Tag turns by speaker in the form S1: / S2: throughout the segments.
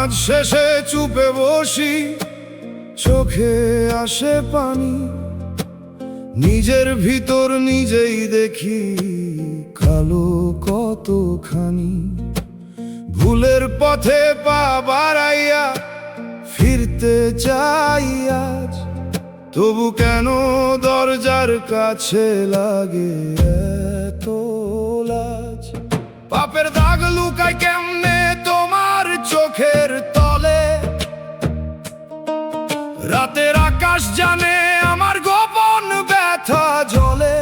S1: কাজ শেষে চুপে বসি, চোখে আসে পানি, নিজের ভিতর নিজেই দেখি কালো কতখানি। ভুলের পথে পা বাড়াইয়া ফিরতে চাই আজ, তবু কেন দরজার কাছে লাগে এত লাজ? পাপের দাগ লুকায় কেমনে তোমার চোখের তলে, রাতের আকাশ জানে আমার গোপন ব্যথা জ্বলে।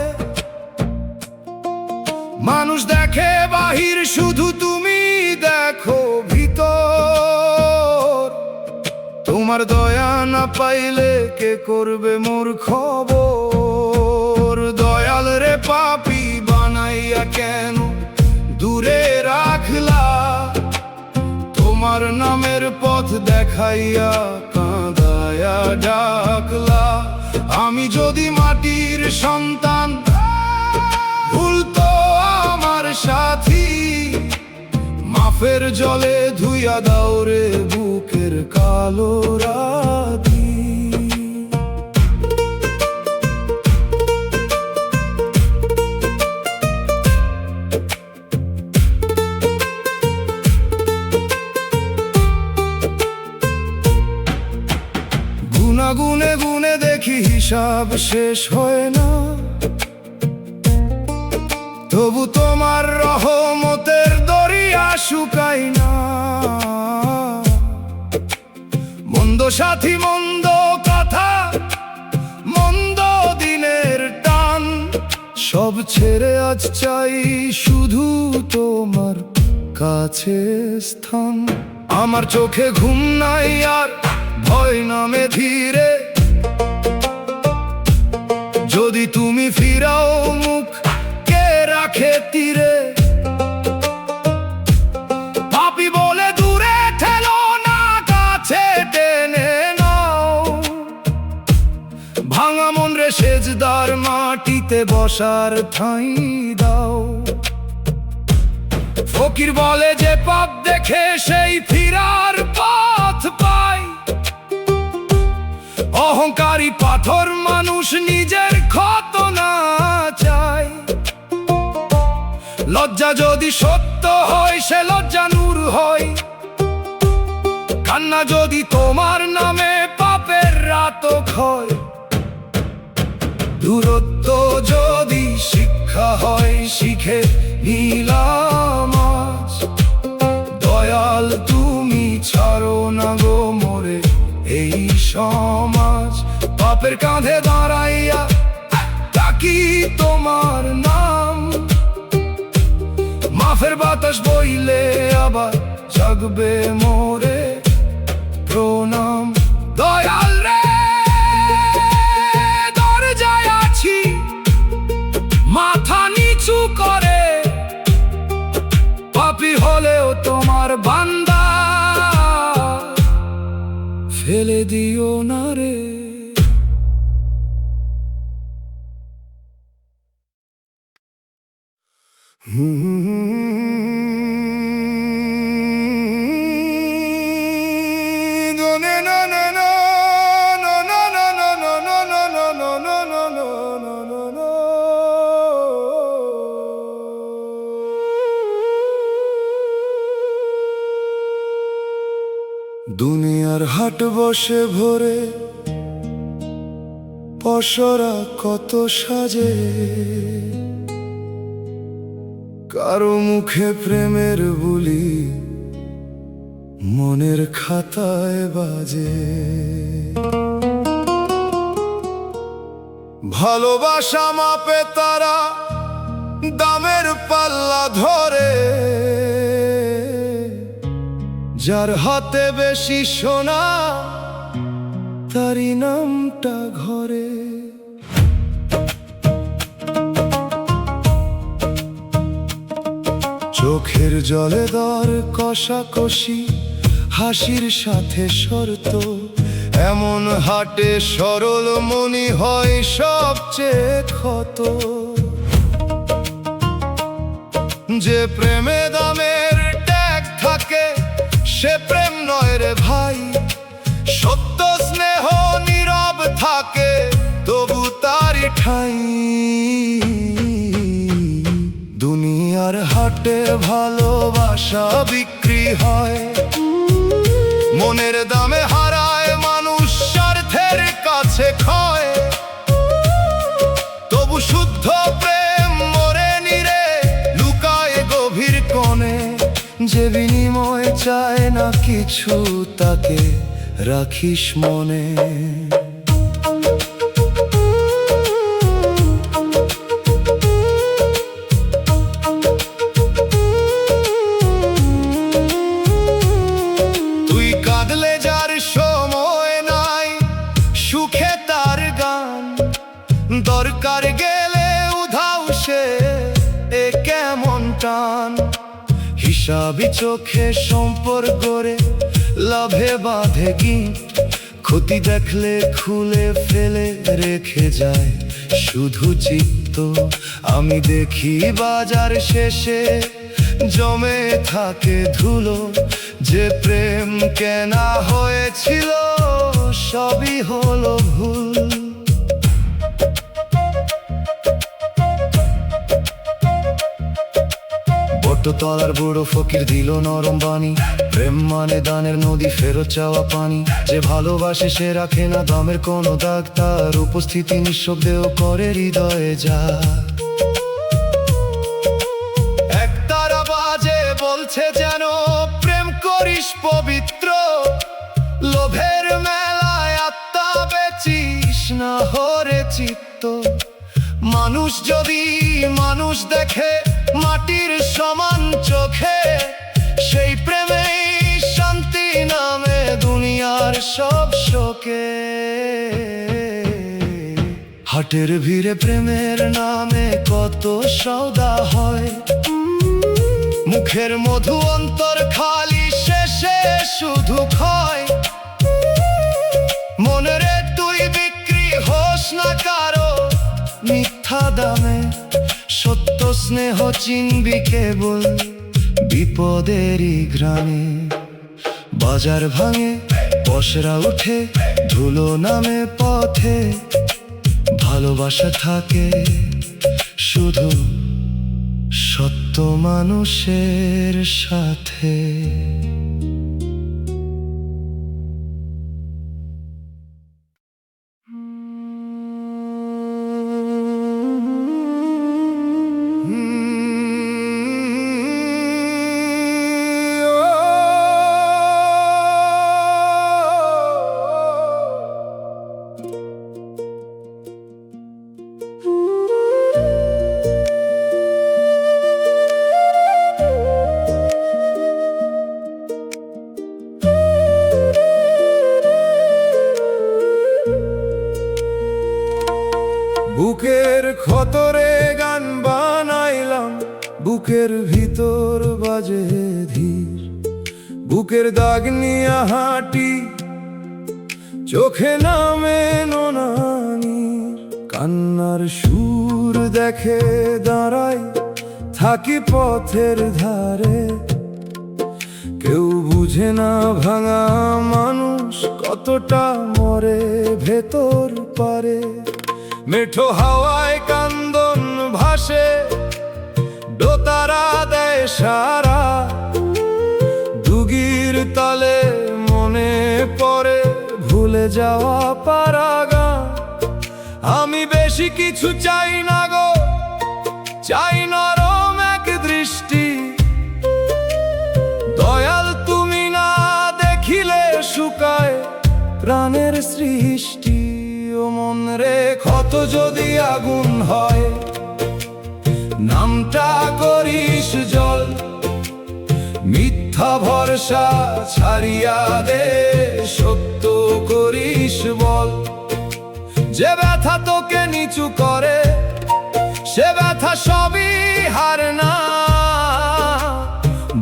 S1: মানুষ দেখে বাহির, শুধু তুমি দেখো ভিতর। তোমার দয়া না পাইলে কে করবে মোর খবর? দয়াল রে পাপী বানাইয়া কেন দূরে রাখলা? তোমার নামের পথ দেখাইয়া কাঁদায়া ডাকলা। আমি যদি মাটির সন্তান, ভুল তো আমার সাথী, মাফের জলে ধুইয়া দাও রে বুকের কালো রাতি। গুনে গুনে দেখি হিসাব শেষ হয় না, তবু তোমার রহমতের দরিয়া শুকাই না। মন্দ সাথী, মন্দ কথা, মন্দ দিনের টান, সব ছেড়ে আজ চাই শুধু তোমার কাছে স্থান। আমার চোখে ঘুম নাই আর ভয় নামে ধীরে, যদি তুমি ফিরাও মুখ কে রাখে তীরে? পাপী বলে দূরে ঠেলো না, কাছে টেনে নাও। ভাঙা মন রে সেজদার মাটিতে বসার ঠাঁই দাও। ফকির বলে যে পাপ দেখে সেই ফিরার পথ পায়, অহংকারী পাথর মানুষ নিজের ক্ষত না চায়। লজ্জা যদি সত্য হয় সে লজ্জা নূর হয়, কান্না যদি তোমার নামে পাপের রাতক হয়। দূরত্ব যদি শিক্ষা হয় শিখে নিলাম আজ, দয়াল তুমি ছাড়ো না গো মোরে এই সমাজ। পাপের কাঁধে দাঁড়াইয়া ডাকি তোমার নাম, মাফের বাতাস বইলে আবার জাগবে মোরে প্রণাম। দয়াল রে দরজায় আছি মাথা নিচু করে, পাপী হলেও তোমার বান্দা, ফেলে দিও না রে। দুনিয়ার হাট বসে ভরে, পসরা কত সাজে, কারো মুখে প্রেমের বুলি মনের খাতায় বাজে। ভালোবাসা মাপে তারা দামের পাল্লা ধরে, যার হাতে বেশি সোনা তারই নামটা ঘরে। চোখের জলে দর কষাকষি, হাসির সাথে শর্ত, এমন হাটে সরল মনি হয় সবচেয়ে ক্ষত। যে প্রেমে দামের ট্যাগ থাকে সে প্রেম নয় রে
S2: ঠাঁই। দুনিয়ার হাটে ভালোবাসা বিক্রি হয়, মনের দামে হারায় মানুষ, স্বার্থের কাছে ক্ষয়। তবু শুদ্ধ প্রেম মরে নিরে, লুকায় গভীর কোণে। যে বিনিময় চায় না কিছু, তাকে রাখিস মনে। তুই কাঁদলে যার সময় নাই, সুখে তার গান, দরকার গেলে উধাও সে, এ কেমন টান। হিসাবি চোখে সম্পর্ক রে, লাভে বাঁধে গিঁট। ক্ষতি দেখলে খুলে ফেলে রেখে যায় শুধু চিত্ত। আমি দেখি বাজার শেষে জমে থাকে ধুলো, যে প্রেম কেনা হয়েছিল সবই হলো ভুল। বটতলার বুড়ো ফকির দিল নরম বাণী, প্রেম মানে দানের নদী, ফেরত চাওয়া পানি। যে ভালোবাসে সে রাখে না দামের কোনো দাগ, তার উপস্থিতি নিঃশব্দেও করে হৃদয়ে যা। একতারা বাজে বলছে যেন প্রেম করিস পবিত্র, লোভের মেলায় আত্মা বেচিস না হরে চিত্ত। মানুষ যদি মানুষ দেখে মাটির সমান চোখে, সেই প্রেমেই শান্তি নামে দুনিয়ার সব শোকে। হাটের ভিড়ে প্রেমের নামে কত সওদা হয়, মুখের মধু অন্তর খালি, শেষে শুধু ক্ষয়। মনে রে তুই বিক্রি হোস না কারো মিথ্যা দামে, সত্য স্নেহ চিনবি কেবল বিপদেরই ঘ্রাণে। বাজার ভাঙে পসরা উঠে, ধুলো নামে পথে, ভালোবাসা থাকে শুধু সত্য মানুষের সাথে। বুকের ক্ষতরে গান বানাইলাম, বুকের ভিতর বাজে ধীর। বুকের দাগ নিয়া হাঁটি, চোখে নামে নোনানির। কান্নার সুর দেখে দাঁড়াই, থাকি পথের ধারে। কেউ বুঝে না ভাঙা মানুষ কতটা মরে ভেতর পারে। মেঠো হাওয়ায় কান্দন ভাসে, দোতারা দেয় সারা। দুগির তালে মনে পড়ে ভুলে যাওয়া পারাগা। আমি বেশি কিছু চাই না গো, চাই নরম এক দৃষ্টি। দয়াল তুমি না দেখিলে শুকায় প্রাণের সৃষ্টি। ও মন রে ক্ষত যদি আগুন হয়, নামটা করিস জল। মিথ্যা ভরসা ছাড়িয়া দে, সত্য করিস বল। যে ব্যথা তোকে নিচু করে, সে ব্যথা সবই হার না।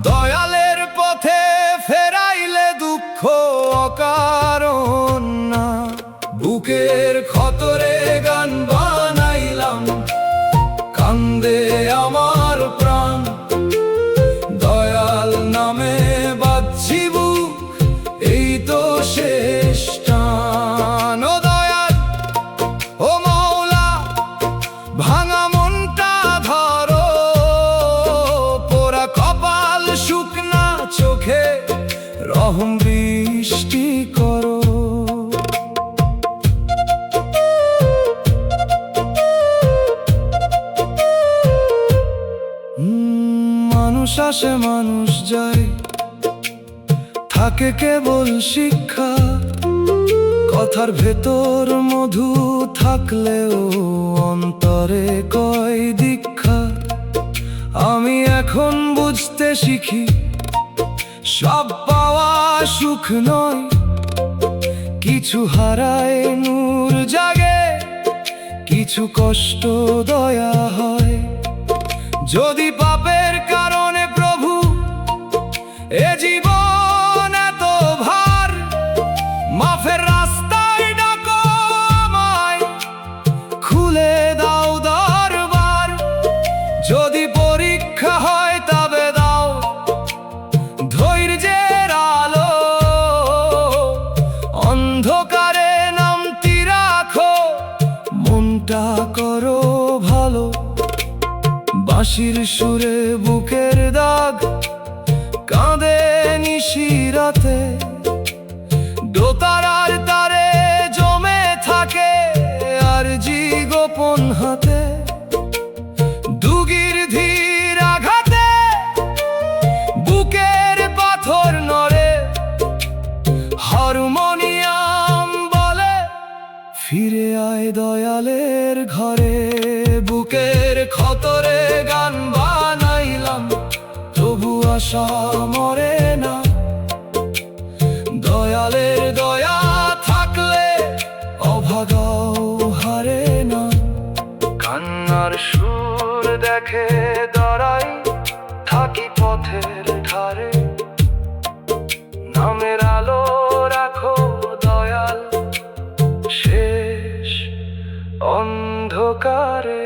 S2: দয়ালের পথে ফেরাইলে দুঃখ অকারণ না। বুকের ক্ষতরে গান বানাইলাম, কান্দে আমার প্রাণ। দয়াল নামে বাজছি বুক, এই তো শেষ টান। ও দয়াল, ও মৌলা, রহম বৃষ্টি করো। মানুষ আসে মানুষ যায়, থাকে কেবল শিক্ষা। কথার ভেতর মধু থাকলেও অন্তরে কয় দীক্ষা। আমি এখন বুঝতে শিখি, সব পাওয়া সুখ নয়, কিছু হারায় নূর জাগে, কিছু কষ্ট দয়া হয়। যদি পাপের কারণে প্রভু এ জীবন এত ভার, মাফের রাস্তায় ডাকো আমায়, খুলে দাও দরবার। যদি পরীক্ষা হয় তবে দাও ধৈর্যের আলো, অন্ধকারে নামতি রাখো, মনটা করো ভালো। বাঁশির সুরে বুকের দাগ কাঁদে নিশিরাতে, দোতারার তারে জমে থাকে আর জি গোপন হাতে। দুগির ধীর আঘাতে বুকের পাথর নড়ে, হারমোনিয়াম বলে ফিরে আয় দয়ালের ঘরে। বুকের খতরে গান বানাইলাম, তবু আশা মরে না। দয়ালের দয়া থাকলে অভাগাও হারে না। কান্নার সুর দেখে দাঁড়াই, থাকি পথের ধারে। নামের আলো রাখো দয়াল, শেষ অন্ধকারে।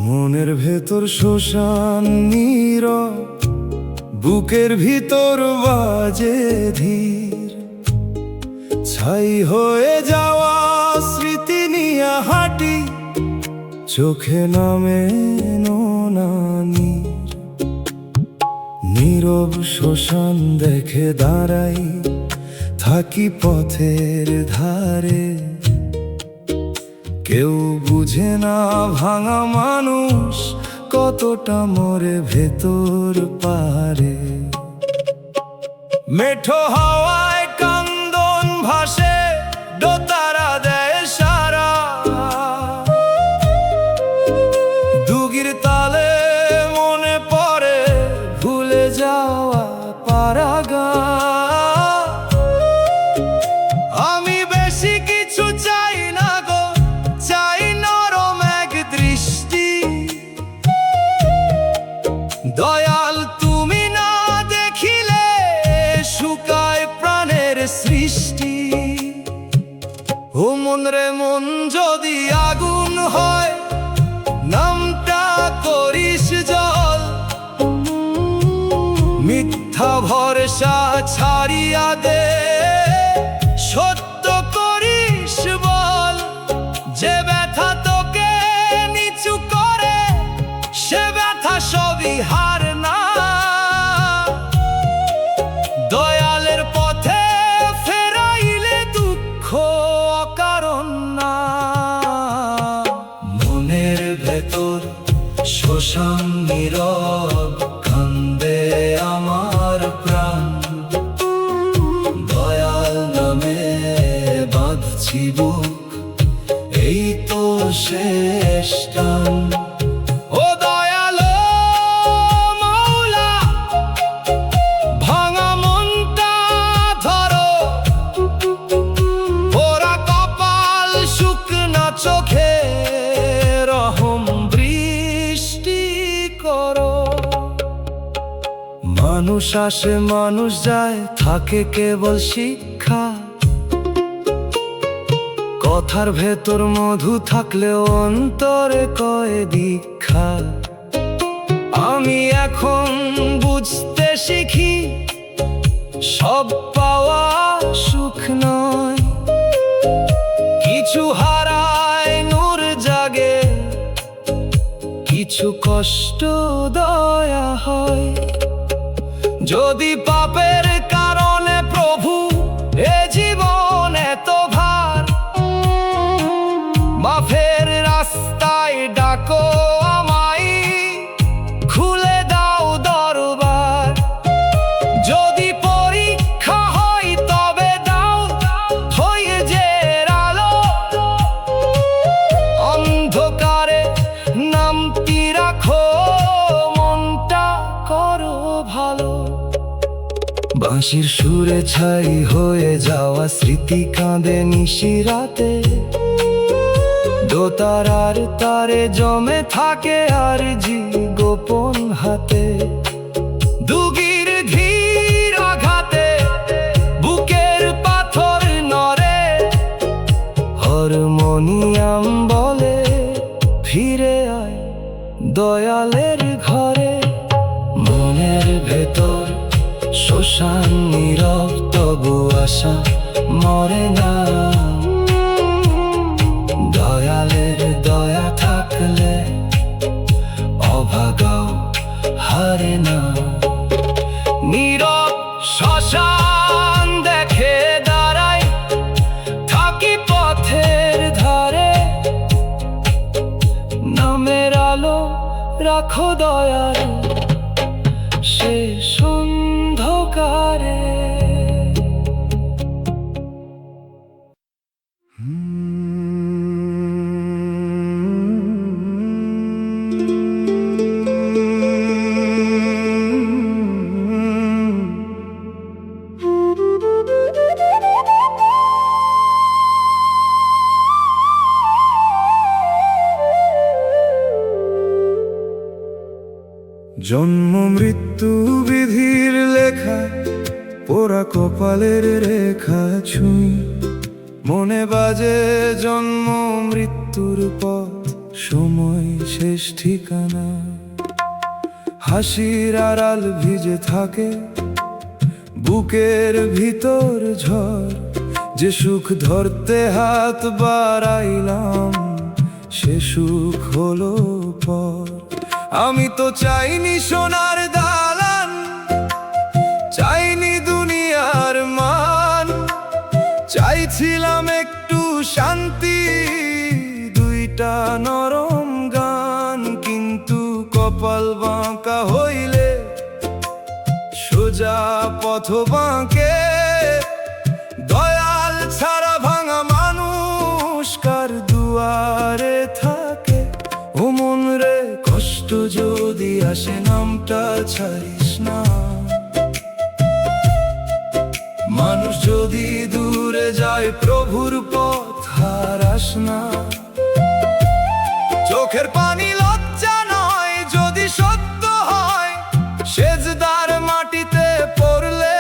S2: মনের ভেতর শ্মশান নীরব, বুকের ভিতর বাজে ধীর। ছাই হয়ে যাওয়া স্মৃতি নিয়ে হাঁটি, চোখে নামে নোনা নীর। নীরব শ্মশান দেখে দাঁড়াই, থাকি পথের ধারে। কেউ বুঝে না ভাঙা মানুষ কতটা মরে ভেতর পারে। মেঠো হাওয়ায় কান্দন ভাসে, দোতারা দেয় সারা। দুগির তালে মনে পড়ে ভুলে যাওয়া পারাগা। আমি বেশি কিছু চাই না গো, চাই নরম এক দৃষ্টি। দয়াল তুমি না দেখিলে শুকায় প্রাণের সৃষ্টি। ও মন রে মন, যদি আগুন হয় নামটা করিস জল। মিথ্যা ভরসা ছাড়িয়া দে, সত্য করিস বল। যে ব্যথা তোকে নিচু করে, সে ব্যথা সবই হার না। দয়ালের পথে ফেরাইলে দুঃখ অকারণ না। মনের ভেতর শ্মশান নীরব, কান্দে আমার প্রাণ। দয়াল নামে বাঁধছি বুক, এই তো শেষ টান। ও দয়াল মৌলা, ভাঙা মনটা ধরো। পোড়া কপাল, শুকনা চোখে মানুষ আসে মানুষ যায়, থাকে কেবল শিক্ষা। কথার ভেতর মধু থাকলেও অন্তরে কয় দীক্ষা। আমি এখন বুঝতে শিখি, সব পাওয়া সুখ নয়, কিছু হারায় নূর জাগে, কিছু কষ্ট দয়া হয়। যদি পাপের কারণে প্রভু এ জীবন এত ভার, মাফের রাস্তায় ডাকো আমায়, খুলে দাও দরবার। যদি পরীক্ষা হয় তবে দাও ধৈর্যের আলো, অন্ধকারে নামটি রাখো, মনটা করো ভালো। বাঁশির সুরে ছাই হয়ে যাওয়া স্মৃতি কাঁদে নিশিরাতে, দোতারার তারে জমে থাকে আর জি গোপন হাতে। দুগির ধীর আঘাতে বুকের পাথর নড়ে, হারমোনিয়াম বলে ফিরে আয় দয়ালের ঘরে। মনের ভেতর শ্মশান নীরব, তবু আশা মরে না। দয়ালের দয়া থাকলে অভাগাও হারে না। নীরব শ্মশান দেখে দাঁড়ায়, থাকি পথের ধারে। নামের আলো রাখো দয়াল শেষ অন্ধকারে। জন্ম মৃত্যু বিধির লেখা, পোড়া কপালের রেখা ছুঁই। মনে বাজে জন্ম মৃত্যুর পথ, সময় শেষ ঠিকানা। হাসির আড়াল ভিজে থাকে বুকের ভিতর ঝড়। যে সুখ ধরতে হাত বাড়াইলাম, সে সুখ হলো পর। আমি তো চাইনি সোনার দালান, চাইনি দুনিয়ার মান, চাইছিলাম একটু শান্তি, দুইটা নরম গান। কিন্তু কপাল বাঁকা হইলে সোজা পথ বাঁকে। দয়াল ছাড়া ভাঙা মানুষ কার দুয়ারে থাকে। ও মন রে, কষ্ট যদি আসে নামটা ছাড়িস না। মানুষ যদি দূরে যায় প্রভুর পথ হারাস না। চোখের পানি লজ্জা নয়, যদি সত্য হয় সেজদার মাটিতে পড়লে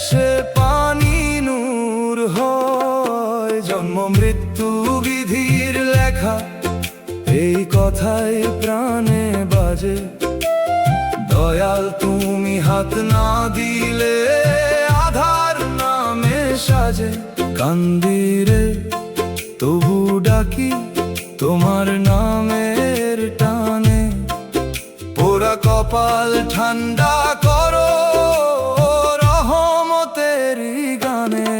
S2: সে পানি নূর হয়। জন্ম মৃত্যু বিধির লেখা, এই কথাই প্রাণে বাজে। দয়াল তুমি হাত না দিলে আধার নামে সাজে। কান্দিরে তবু ডাকি তোমার নামের টানে। পোড়া কপাল ঠান্ডা করো রহমতের গানে।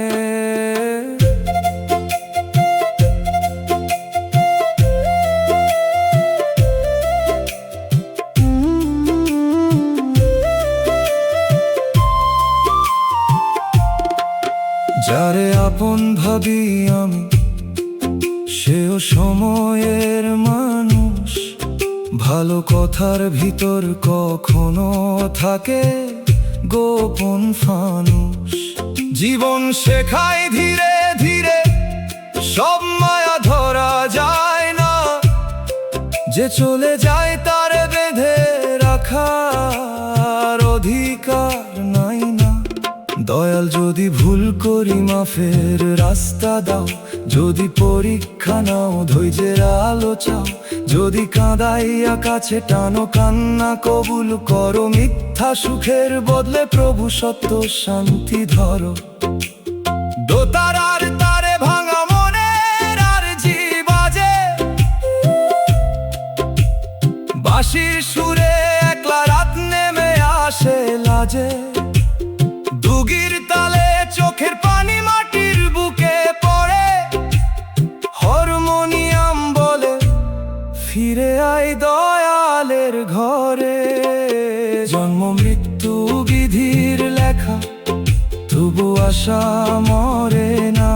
S2: যারে আপন ভাবি আমি, সেও সময়ের মানুষ। ভালো কথার ভিতর কখনো থাকে গোপন ফানুষ। জীবন শেখায় ধীরে ধীরে, সব মায়া ধরা যায় না। যে চলে যায় তার বেঁধে রাখার অধিকার যদি ভুল করি মাফের রাস্তা দাও, যদি পরীক্ষা নাও ধৈর্যের আলো চাও, যদি কাঁদাইয়া কাছে টানো কান্না কবুল করো, মিথ্যা সুখের বদলে প্রভু সত্য শান্তি ধরো। দোতারার তারে ভাঙা মনের আরজি বাজে, বাঁশির সুরে একলা রাত নেমে আসে লাজে, দুগির তালে চোখের পানি মাটির বুকে পড়ে, হারমোনিয়াম বলে ফিরে আয় দয়ালের ঘরে। জন্ম মৃত্যু বিধির লেখা, তবু আশা মরে না,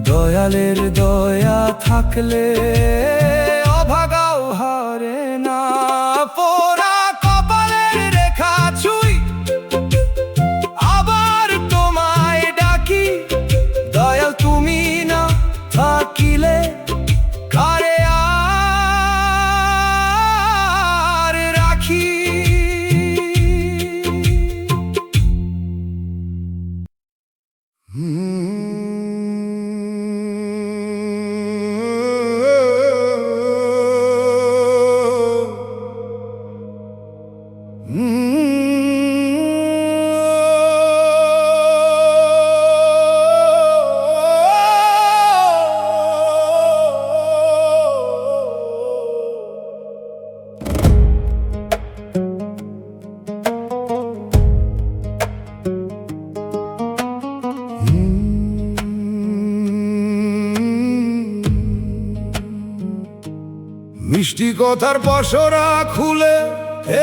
S2: দয়ালের দয়া থাকলে অভাগাও হারে না। পোড়া কপালের রেখা ছুঁই আবার তোমায় ডাকি, দয়াল তুমি না থাকিলে কারে আর রাখি। মিষ্টি কথার পসরা খুলে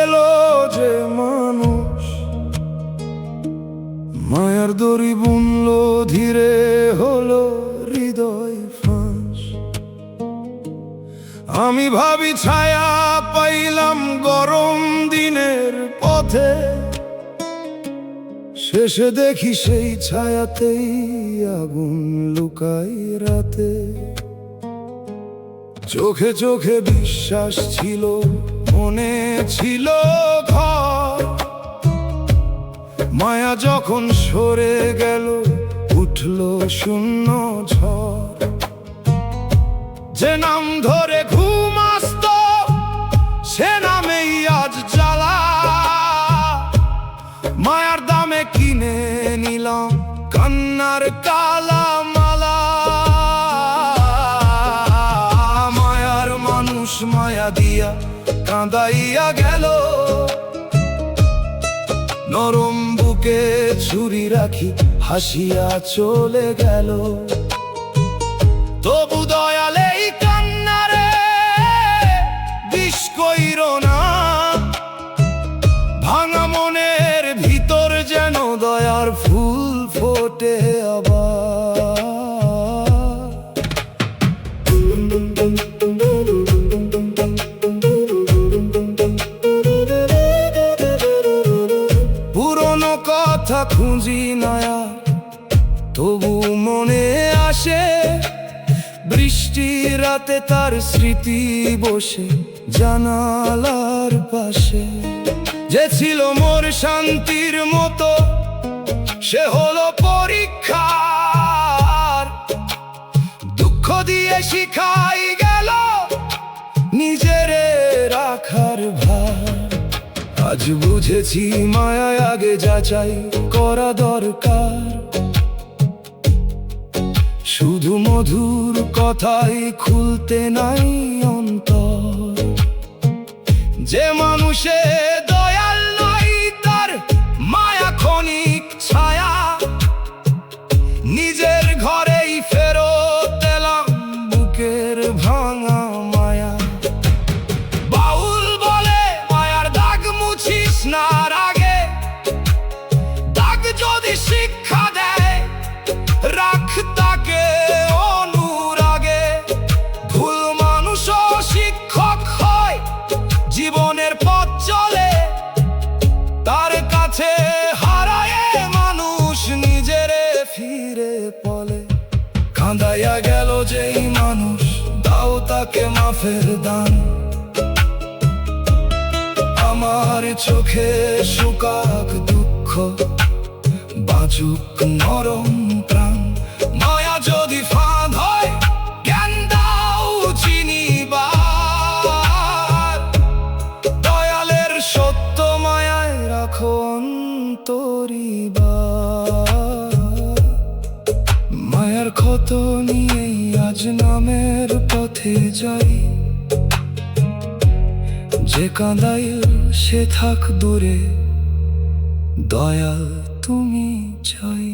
S2: এলো যে মানুষ, মায়ার দড়ি বুনলো ধীরে হলো হৃদয় ফাঁস। আমি ভাবি ছায়া পাইলাম গরম দিনের পথে, শেষে দেখি সেই ছায়াতেই আগুন লুকাই রাতে। চোখে চোখে বিশ্বাস ছিল, মনে ছিল ঘর, মায়া যখন সরে গেল উঠল শূন্য ঝড়। যে নাম ধরে ঘুম আসত সে নামেই আজ জ্বালা, মায়ার দামে কিনে নিলাম কান্নার কালা মালা। মায়া দিয়া কাঁদাইয়া গেল, নরম বুকে ছুরি রাখি হাসিয়া চলে গেল। তবু দয়ালে এই কান্নারে বিষ কইরো না, ভাঙা মনের ভিতর যেন দয়ার ফুল ফোটে আবার। পুরনো কথা খুঁজি নয়া তবু মনে আসে, বৃষ্টি রাতে তার স্মৃতি বসে জানালার পাশে। যে ছিল মোর শান্তির মতো সে হলো পরীক্ষার, দুঃখ দিয়ে শিখাই গেল নিজেরে রাখার ভার। আজ বুঝেছি মায়া আগে যাচাই করা দরকার, শুধু মধুর কথাই খুলতে নাই অন্তর। যে মানুষে দয়াল নাই তার মায়া ক্ষণিক ছায়া, নিজের ঘরেই ফেরত এলাম বুকের ভাঙা মায়া। বাউল বলে মায়ার দাগ মুছিস না রাগে, দাগ যদি শিক্ষা দেয় রাখ তাকে অনুরাগে। ভুল মানুষও শিক্ষক হয়, জীবনের পথ চলে তার কাছে হারায় মানুষ নিজেরে ফিরে বলে। কাঁদাইয়া গেল যেই মানুষ দাও তাকে মাফের দান, আমার চোখে শুকাক দুঃখ
S1: লাজুক নরম প্রাণ। মায়া যদি ফাঁদ হয় জ্ঞান দাও চিনিবার। দয়ালের সত্য মায়ায় রাখো অন্তরিবার। মায়ার ক্ষত নিয়ে আজ নামের পথে যাই। যে কাঁদাই সে থাক দূরে, দয়াল তুমি চাই।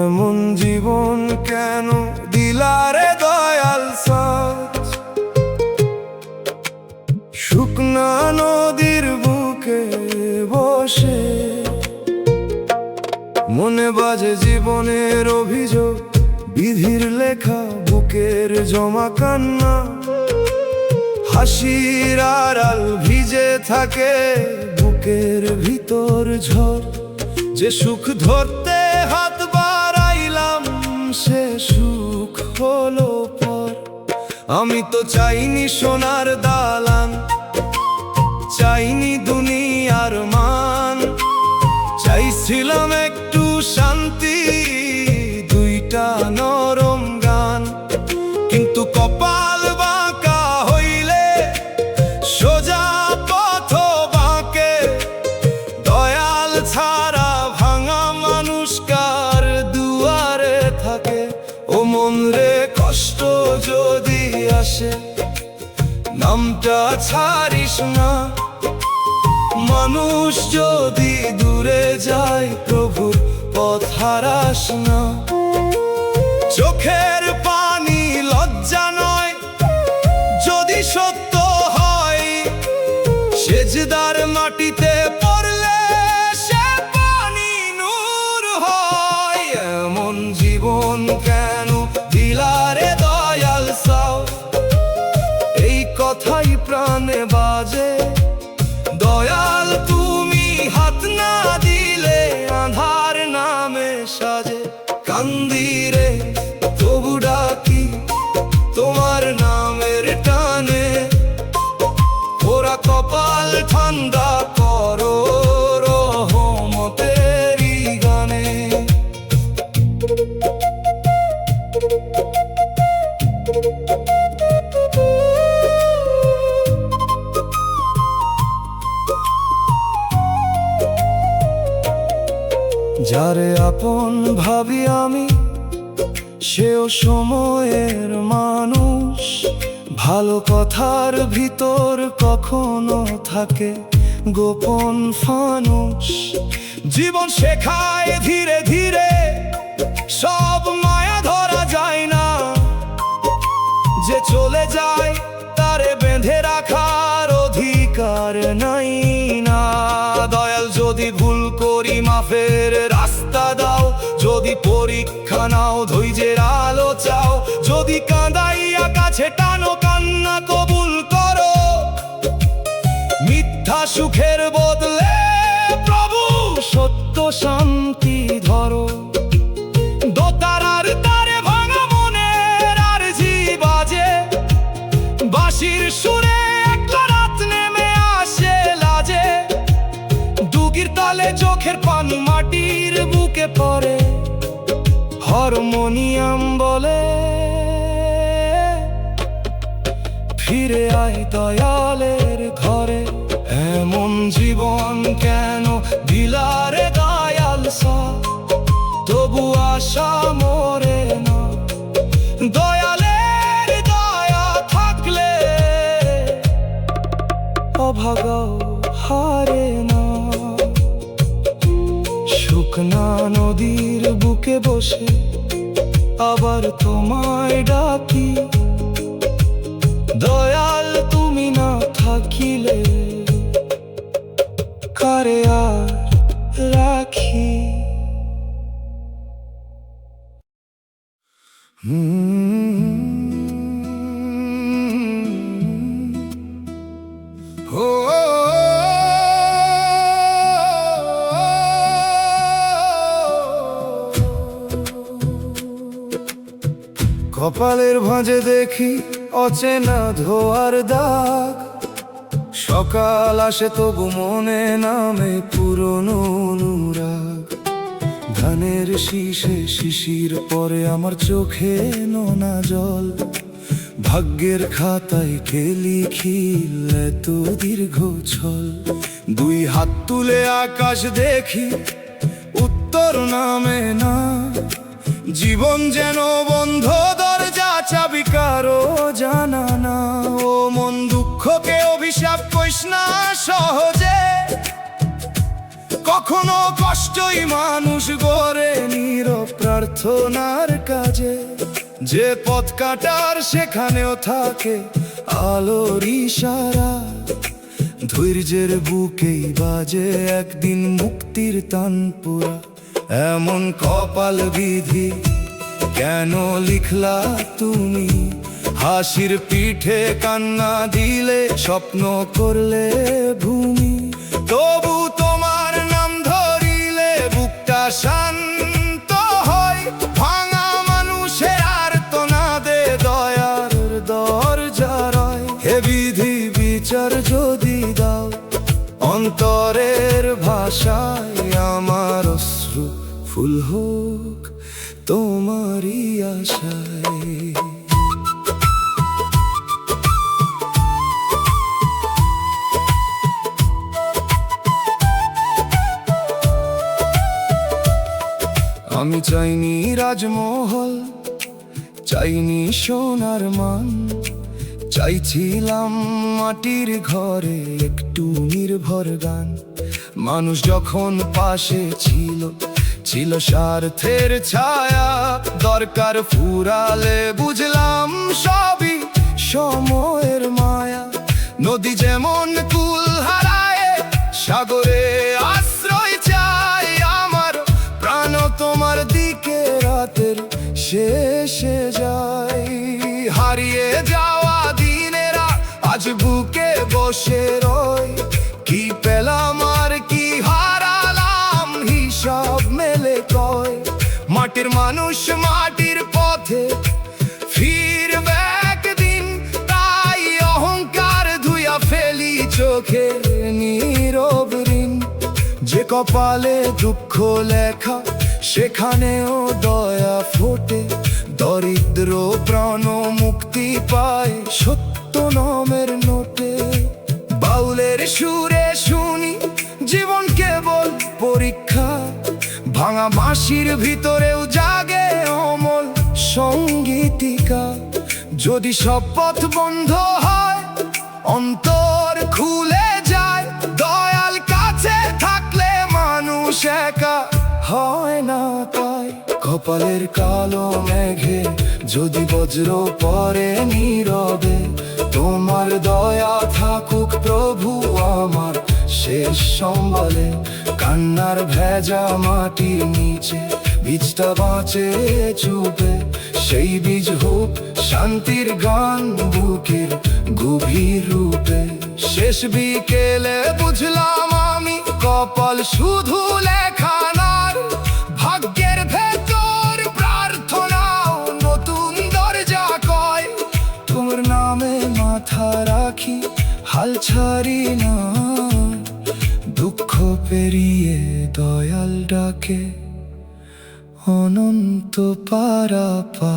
S1: এমন জীবন কেন দিলারে দয়াল সাজ? শুকনা নদীর বুকে বসে মনে বাজে জীবনের অভিযোগ, বিধির লেখা বুকের জমা কান্না। হাসির আড়াল ভিজে থাকে বুকের ভিতর ঝড়। যে সুখ ধরতে হাত বাড়াইলাম সে সুখ হলো পর। আমি তো চাইনি সোনার দালান, চাইনি দুনিয়ার মান, চাইছিলাম একটু শান্তি, দুইটা নরম গান। কিন্তু কপাল বাঁকা হইলে সোজা পথ বাঁকে। দয়াল ছাড়া ভাঙা মানুষ কার দুয়ারে থাকে? ও মন রে কষ্ট যদি আসে নামটা ছাড়িস না। মানুষ যদি দূরে যায় প্রভুর পথ হারাস না। চোখের পানি লজ্জা নয় যদি সত্য হয়, সেজদার মাটিতে পড়লে সে পানি নূর হয়। এমন জীবন কেন দিলারে দয়াল সাও? এই কথাই প্রাণে বাজে। দয়াল তুমি হাত না দিলে আঁধার নামে সাজে। কান্দিরে তবু ডাকি তোমার নামের টানে। ওরা কপাল ঠান্ডা করো রহমতেরই গানে। যারে আপন ভাবি আমি সেও সময়ের মানুষ। ভালো কথার ভিতর কখনো থাকে গোপন ফানুষ। জীবন শেখায় ধীরে ধীরে সব মায়া ধরা যায় না। যে চলে যায় তারে বেঁধে রাখার অধিকার নাই না। দয়াল যদি ভুল করি মাফের রাস্তা দাও। যদি পরীক্ষা নাও ধৈর্যের আলো চাও। যদি কাঁদাইয়া কাছে টানো কান্না কবুল করো। মিথ্যা সুখের বদলে প্রভু সত্য শান্তি ধরো। দোতারার তারে ভাঙা মনের আরজি বাজে। বাঁশির সুরে একলা রাত নেমে আসে লাজে। দুগির তালে চোখের পান মাটির বুকে পড়ে। হারমোনিয়াম বলে ফিরে আয় দয়ালের ঘরে। এমন জীবন কেন দিলারে দয়াল সা? তবু আশা মরে না। দয়ালের দয়া থাকলে অভাগাও হারে না। শুকনা নদীর বুকে বসে আবার তোমায় ডাকি। দয়াল তুমি না থাকিলে কারে আর
S2: কপালের ভাঁজে দেখি অচেনা ধোয়ার দাগ, সকাল আসে তবু মনে নামে পুরনো অনুরাগ। ধানের শীষে শিশির পরে আমার চোখে নোনা জল, ভাগ্যের খাতায় কে লিখিল এত দীর্ঘ ছল। দুই হাত তুলে আকাশ দেখি, উত্তর নামে না, জীবন যেন বন্ধ দরজা, চাবি কারো জানা না। ও মন, দুঃখকে অভিশাপ কইস না সহজে, কখনো কষ্টই মানুষ গড়ে নীরব প্রার্থনার কাজে। যে পথ কাটার সেখানেও থাকে আলোর ইশারা, ধৈর্যের বুকেই বাজে একদিন মুক্তির তানপুরা। এমন কপাল বিধি কেন লিখলা তুমি, হাসির পিঠে কান্না দিলে স্বপ্ন করলে ভূমি। তবু তোমার নাম ধরিলে বুকটা শান্ত হয়, ভাঙা মানুষের আর্তনাদে দয়ার দরজা রয়। হে বিধি বিচার যদি দাও, অন্তরের ভাষায় আমার অশ্রু ফুল হোক তোমারই আশায়। আমি চাইনি রাজমহল, চাইনি সোনার মান, চাইছিলাম মাটির ঘরে একটু নির্ভর গান। মানুষ যখন পাশে ছিল, ছিল স্বার্থের ছায়া, দরকার ফুরালে বুঝলাম সবই সময়ের মায়া। নদী যেমন কুল হারায়, সাগরে আশ্রয় চায়, আমার প্রাণ তোমার দিকে রাতের শেষে যায়। হারিয়ে যাওয়া দিনেরা আজ বুকে বসে রয়, কি পেলাম আর কি হারালাম হিসাব মেলে কয়। মাটির মানুষ মাটির পথে ফিরবে একদিন, তাই অহংকার ধুইয়া ফেলি চোখে নীরব ঋণ। যে কপালে দুঃখ লেখা সেখানেও দয়া ফোটে, দরিদ্র প্রাণ মুক্তি পায় সত্য নামের নোটে। বাউলের সুরে শুনি জীবন কেবল পরীক্ষা, ভাঙা বাঁশির ভিতরেও জাগে অমল সঙ্গীতিকা। যদি সব পথ বন্ধ হয়, অন্তর খুলে যায়, দয়াল কাছে থাকলে মানুষ একা হয় না তাই। কপালের কালো মেঘে যদি বজ্র পড়ে নীরবে, তোমার দয়া থাকুক প্রভু আমার শেষ সম্বলে। কান্নার ভেজা মাটির নিচে বীজটা বাঁচে চুপে, সেই বীজ হোক শান্তির গান বুকের গভীর রূপে। শেষ বিকেলে বুঝলাম আমি কপাল শুধু লেখা নার, ভাগ্যের ভেতর প্রার্থনাও নতুন দরজা কয়। তোমার নামে মাথা রাখি হাল ছাড়ি না, দুঃখ পেরিয়ে দয়াল ডাকে অনন্ত পারাপার।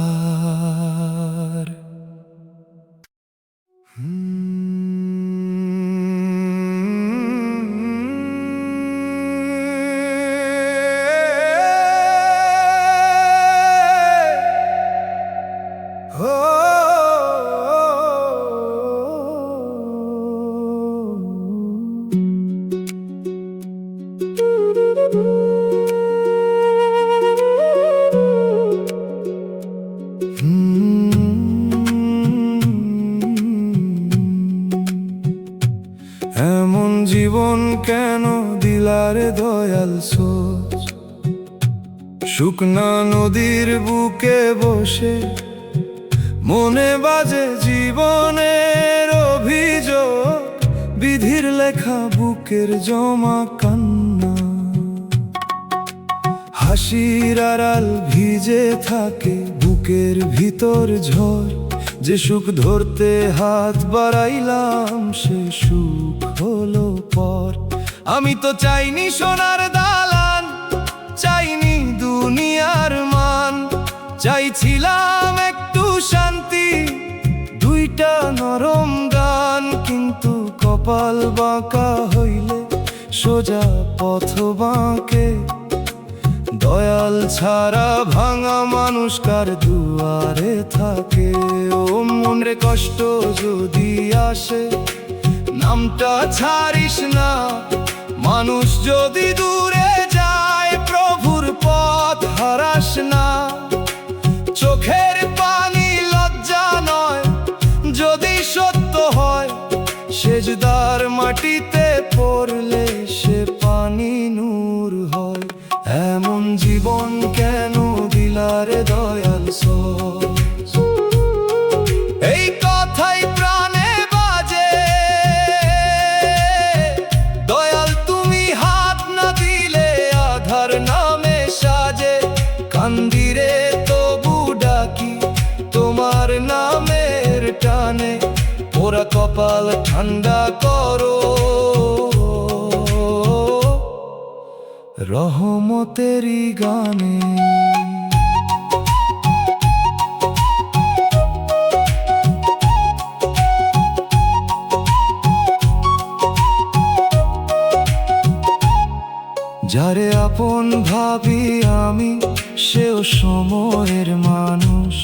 S2: শুকনা নদীর বুকে বসে মনে বাজে জীবনের অভিযোগ, বিধির লেখা বুকের জমা কান্না। হাসির আড়াল ভিজে থাকে বুকের ভিতর ঝড়, যে সুখ ধরতে হাত বাড়াইলাম সে সুখ হলো পর। আমি তো চাইনি সোনার দালান, চাইনি দুনিয়ার মান, চাইছিলাম একটু শান্তি, দুইটা নরম গান। কিন্তু কপাল বাঁকা হইলে সোজা পথ বাঁকে, দয়াল ছাড়া ভাঙা মানুষ কার দুয়ারে থাকে। ও মনে কষ্ট যদি আসে নামটা ছাড়িস না, মানুষ যদি দূরে যায় প্রভুর পথ হারাস না। চোখের পানি লজ্জা নয় যদি সত্য হয়, সেজদার মাটিতে পড়লে সে পানি নূর হয়। এমন জীবন কেন দিলারে দয়াল সস, এই কথাই প্রাণে বাজে। দয়াল তুমি হাত না দিলে আধার নামে সাজে, কান্দিরে তবু ডাকি তোমার নামের টানে। ওরা কপাল ঠান্ডা করো রহমতেরই গানে। যারে আপন ভাবি আমি সেও সময়ের মানুষ,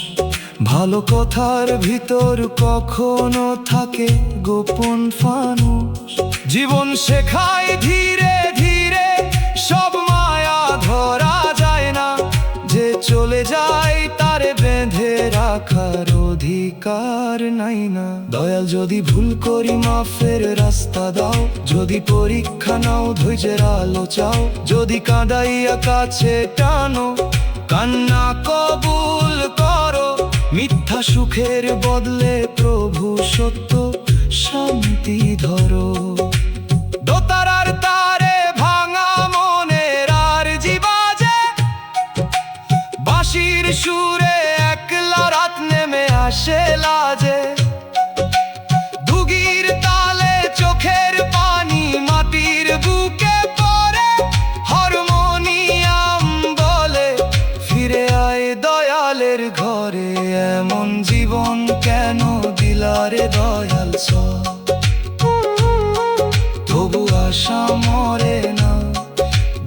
S2: ভালো কথার ভিতর কখনো থাকে গোপন ফানুষ। জীবন শেখায় ধীরে ধীরে সব মায়া ধরা যায় না, যে চলে যায় তারে বেঁধে রাখার অধিকার নাই না। দয়াল যদি ভুল করি মাফের রাস্তা দাও, যদি পরীক্ষা নাও ধৈর্যের আলো চাও, যদি কাঁদাইয়া কাছে টানো কান্না কবুল করো। মিথ্যা সুখের বদলে প্রভু সত্য শান্তি ধরো। দোতারার তারে ভাঙা মনের আর জীবাজে, বাঁশির সুরে একলা রাত নেমে আসে লাজে। দুগির তালে চোখের পানি মাটির বুকে পড়ে, হারমোনিয়াম বলে ফিরে আয় দয়ালের ঘরে। এমন জীবন কেন দিলারে দয়াল সস, তবু আশা মরে না।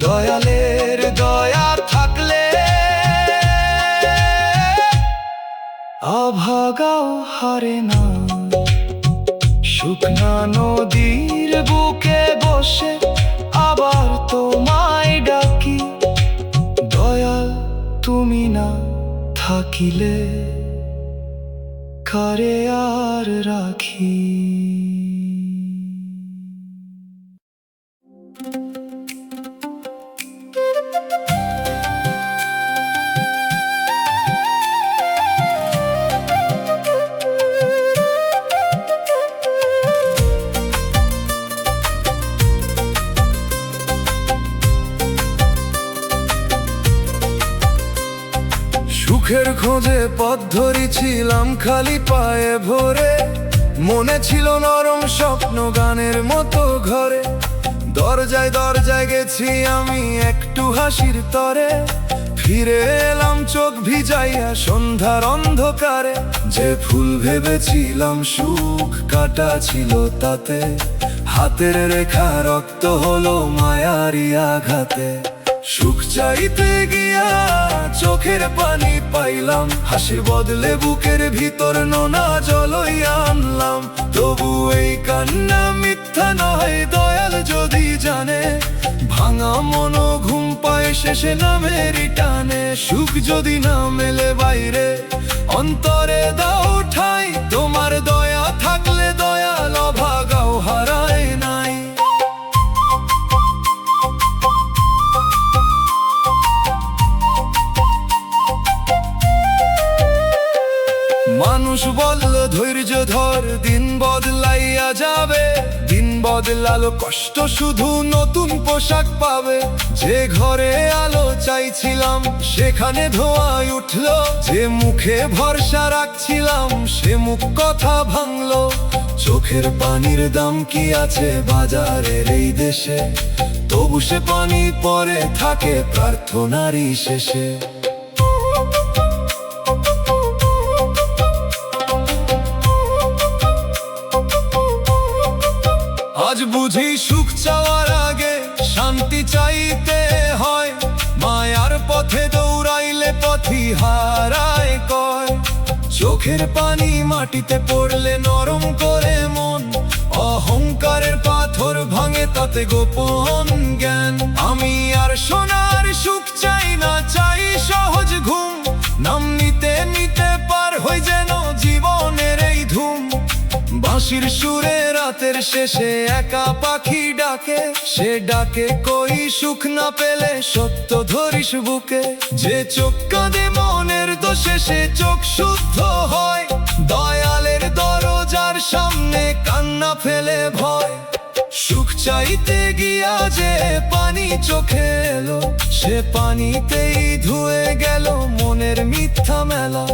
S2: দয়ালের দয়া থাকলে আভাগাও হারে না। শুকনা নদীর বুকে বসে আবার তোমায় ডাকি, দয়াল তুমি না থাকিলে কারে আর রাখি। সুখের খোঁজে পথ ধরেছিলাম খালি পায়ে ভরে, মনে ছিল নরম স্বপ্ন গানের মতো ঘরে। দরজায় দরজায় গেছি আমি একটু হাসির তরে, ফিরে এলাম চোখ ভিজাইয়া সন্ধ্যার অন্ধকারে। যে ফুল ভেবেছিলাম সুখ কাটা ছিল তাতে, হাতের রেখা রক্ত হলো মায়ারি আঘাতে। সুখ চাইতে গিয়া চোখের পানি পাইলাম, হাসির বদলে বুকের ভিতর নোনা জলই আনলাম। তবু এই কান্না মিথ্যা নয় দয়াল যদি জানে, ভাঙা মনো ঘুম পায় শেষে নামেরই টানে। সুখ যদি না মেলে বাইরে অন্তরে দাও ঠাই, তোমার দয়া থাকলে দয়াল অভাগাও হারায় নাই। মানুষ বলল ধৈর্য ধর, দিন বদলাইয়া যাবে। দিন বদলালো, কষ্ট শুধু নতুন পোশাক পাবে। যে ঘরে আলো চাইছিলাম সেখানে ধোঁয়ায় উঠলো, যে মুখে ভরসা রাখছিলাম সে মুখ কথা ভাঙলো। চোখের পানির দাম কি আছে বাজারের এই দেশে, তবু সে পানি পরে থাকে প্রার্থনারই শেষে। আজ বুঝি সুখ চাওয়ার আগে শান্তি চাইতে হয়, মায়ার পথে দৌড়াইলে পথই হারায় কয়। চোখের পানি মাটিতে পড়লে নরম করে মন, অহংকারের পাথর ভাঙে তাতে গোপন জ্ঞান। আমি আর সোনার সুখ চাই না, চাই সহজ ঘুম। নাম নিতে নিতে পার হই যেন জীবনের এই ধুম। বাঁশির সুরে রাতের শেষে একা পাখি ডাকে, সে ডাকে কই সুখ না পেলে সত্য ধরিস বুকে। যে চোখ কাঁদে মনের দোষে সে চোখ শুদ্ধ হয়, দয়ালের দরজার সামনে কান্না ফেলে ভয়। সুখ চাইতে গিয়া যে পানি চোখে এলো, সে পানিতেই ধুয়ে গেল মনের মিথ্যা মেলা।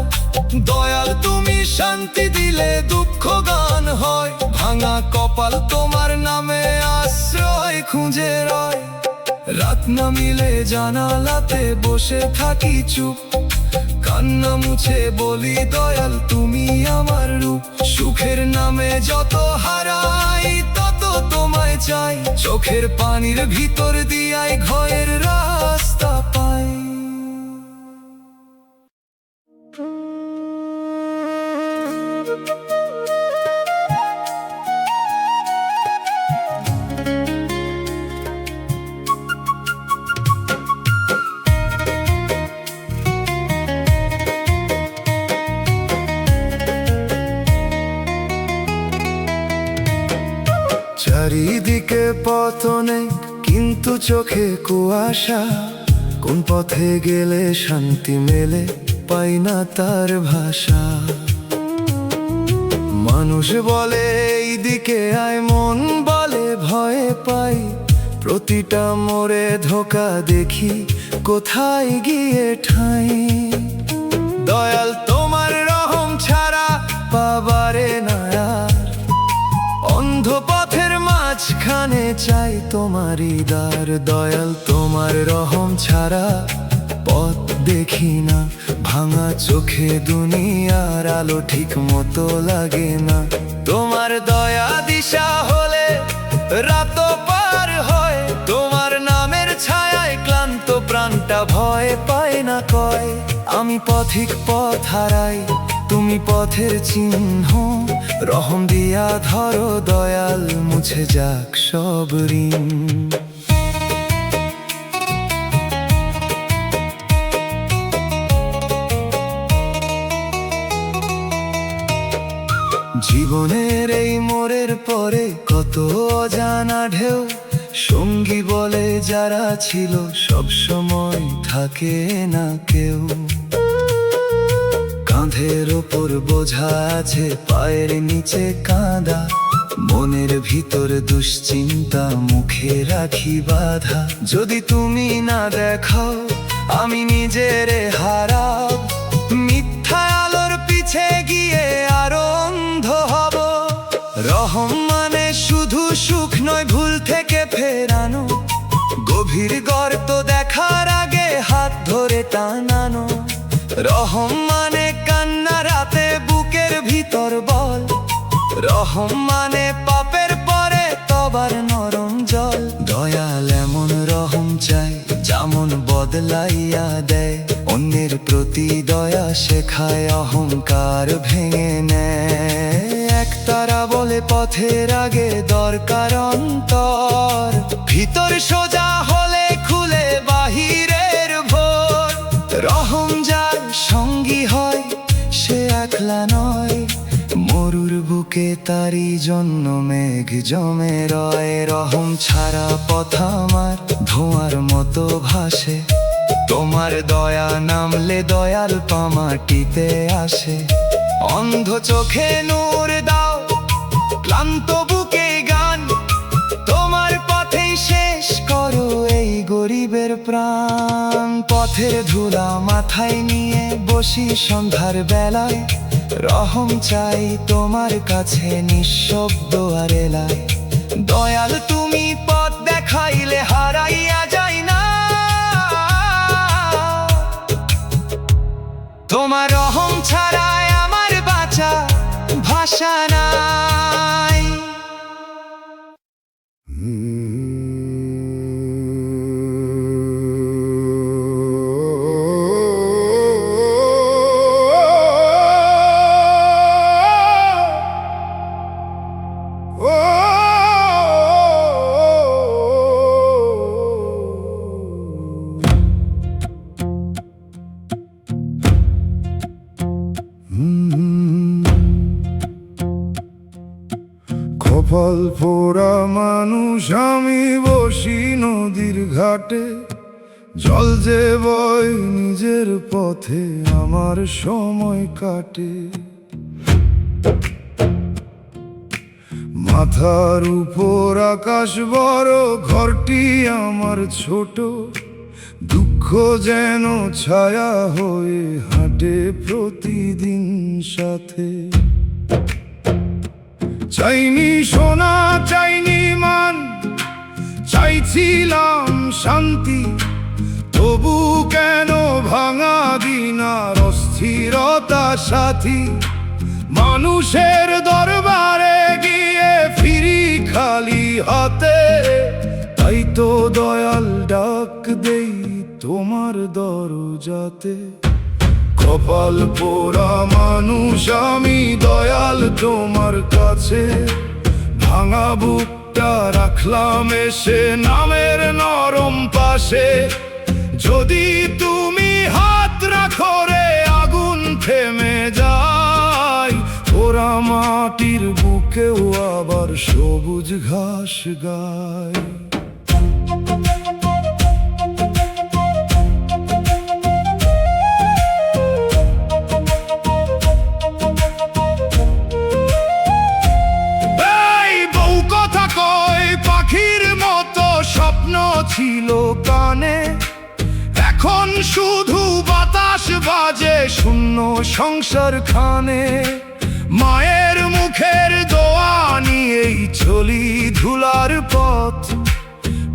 S2: দয়াল তুমি শান্তি দিলে দুঃখ গান হয়, ভাঙা কপাল তোমার নামে আশ্রয় খুঁজে রয়। রাত না মিলে জানালাতে বসে থাকি চুপ, কান্না মুছে বলি দয়াল তুমি আমার রূপ। সুখের নামে যত হারাই তত তোমায় চাই, চোখের পানির ভিতর দিয়াই ঘরের রাস্তা পাই। চারিদিকে পতনে কিন্তু চোখে কুয়াশা, কোন পথে গেলে শান্তি মেলে পাই না তার ভাষা। মানুষ বলে এই দিকে আয়, মন বলে ভয়ে পাই। প্রতিটা মোড়ে ধোকা দেখি কোথায় গিয়ে ঠাঁই। দয়াল তোমার রহম ছাড়া পাবারে না আর, অন্ধ পথের মাঝখানে চাই তোমারই দ্বার। দয়াল তোমার রহম ছাড়া পথ দেখি না, ভাঙা চোখে দুনিয়ার আলো ঠিক মতো লাগে না। তোমার দয়া দিশা হলে রাত পার হয়, তোমার নামের ছায়ায় ক্লান্ত প্রাণটা ভয় পায় না কয়। আমি পথিক পথ হারাই, তুমি পথের চিহ্ন। রহম দিয়া ধরো দয়াল, মুছে যাক সব ঋণ। জীবনের এই মোড়ের পরে কত অজানা ঢেউ, সঙ্গী বলে যারা ছিল সব সময় থাকে না কেউ। কাঁধের ওপর বোঝা আছে, পায়ের নিচে কাঁদা, মনের ভিতর দুশ্চিন্তা, মুখে রাখি বাধা। যদি তুমি না দেখাও আমি নিজেরে হারাব, মিথ্যা আলোর পিছে গিয়ে আরো অন্ধ হব। রহম মানে শুধু সুখ নয়, ভুল থেকে ফেরানো, গভীর গর্ত দেখার আগে হাত ধরে টানানো। রহম মানে কান্না রাতে বুকের ভিতর বল, রহম মানে পাপের পরে তবার নরম জল। দয়াল এমন রহম চাই যেমন বদলাইয়া দেয়, অন্যের প্রতি দয়া শেখায়, অহংকার ভেঙে নেয়। একতারা বলে পথের আগে দরকার অন্তর, ভিতর সোজা হলে খুলে বাহিরের ভোর। রহম যার সঙ্গী হয় সে একলা নয়, মরুর বুকে তারই জন্য মেঘ জমে রয়। রহম ছাড়া পথ আমার ধোঁয়ার মতো ভাসে, তোমার দয়া নামলে দয়াল পামাটিতে আসে। অন্ধ চোখে নূর দাও, ক্লান্ত বুকে গান, তোমার পথেই শেষ করো এই গরিবের প্রাণ। পথের ধুলা মাথায় নিয়ে বসি সন্ধ্যার বেলায়, রহম চাই তোমার কাছে নিঃশব্দ আর এলায়। দয়াল তুমি পথ দেখাইলে হারাইয়া যাই না, তোমার রহম ছাড়ায় আমার বাঁচা ভাষা নাই।
S3: কপাল পোড়া মানুষ আমি, বসি নদীর ঘাটে, জল যে বয় নিজের পথে আমার সময় কাটে। মাথার উপর আকাশ বড়, ঘরটি আমার ছোট, দুঃখ যেন ছায়া হয়ে হাঁটে প্রতিদিন সাথে। চাইনি সোনা চাইনি মান, চাইছিলাম শান্তি, তবু কেন ভাঙা দিন আর অস্থিরতা সাথী। মানুষের দরবারে গিয়ে ফিরি খালি হাতে, তাই তো দয়াল ডাক দেই তোমার দরজাতে। কপাল পোড়া মানুষ আমি, দয়াল তোমার কাছে, ভাঙা বুকটা রাখলাম এসে নামের নরম পাশে। যদি তুমি হাত রাখো রে আগুন থেমে যায়, পোড়া মাটির বুকেও আবার সবুজ ঘাস গায়। স্বপ্ন ছিল কানে, এখন শুধু বাতাস বাজে শূন্য সংসার খানে। মায়ের মুখের দোয়া নিয়েই চলি ধুলার পথ,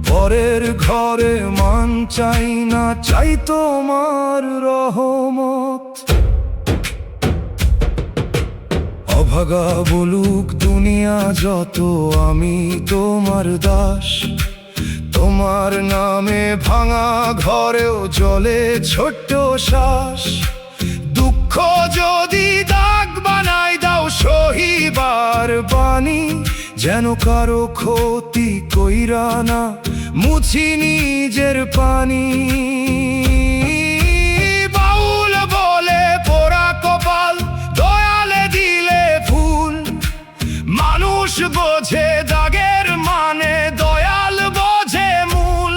S3: পরের ঘরে মান চাই না, চাই তোমার রহমত। অভাগা বলুক দুনিয়া যত, আমি তোমার দাস, তোমার নামে ভাঙা ঘরেও জলে ছোট্ট শ্বাস। দুঃখ যদি দাগ বানাই দাও সহিবার বাণী, যেন কারো ক্ষতি কইরা না মুছি নিজের পানি। বাউল বলে পোড়া কপাল, দয়ালে দিলে ফুল, মানুষ বোঝে দাগের মানে, দয়াল বোঝে মূল।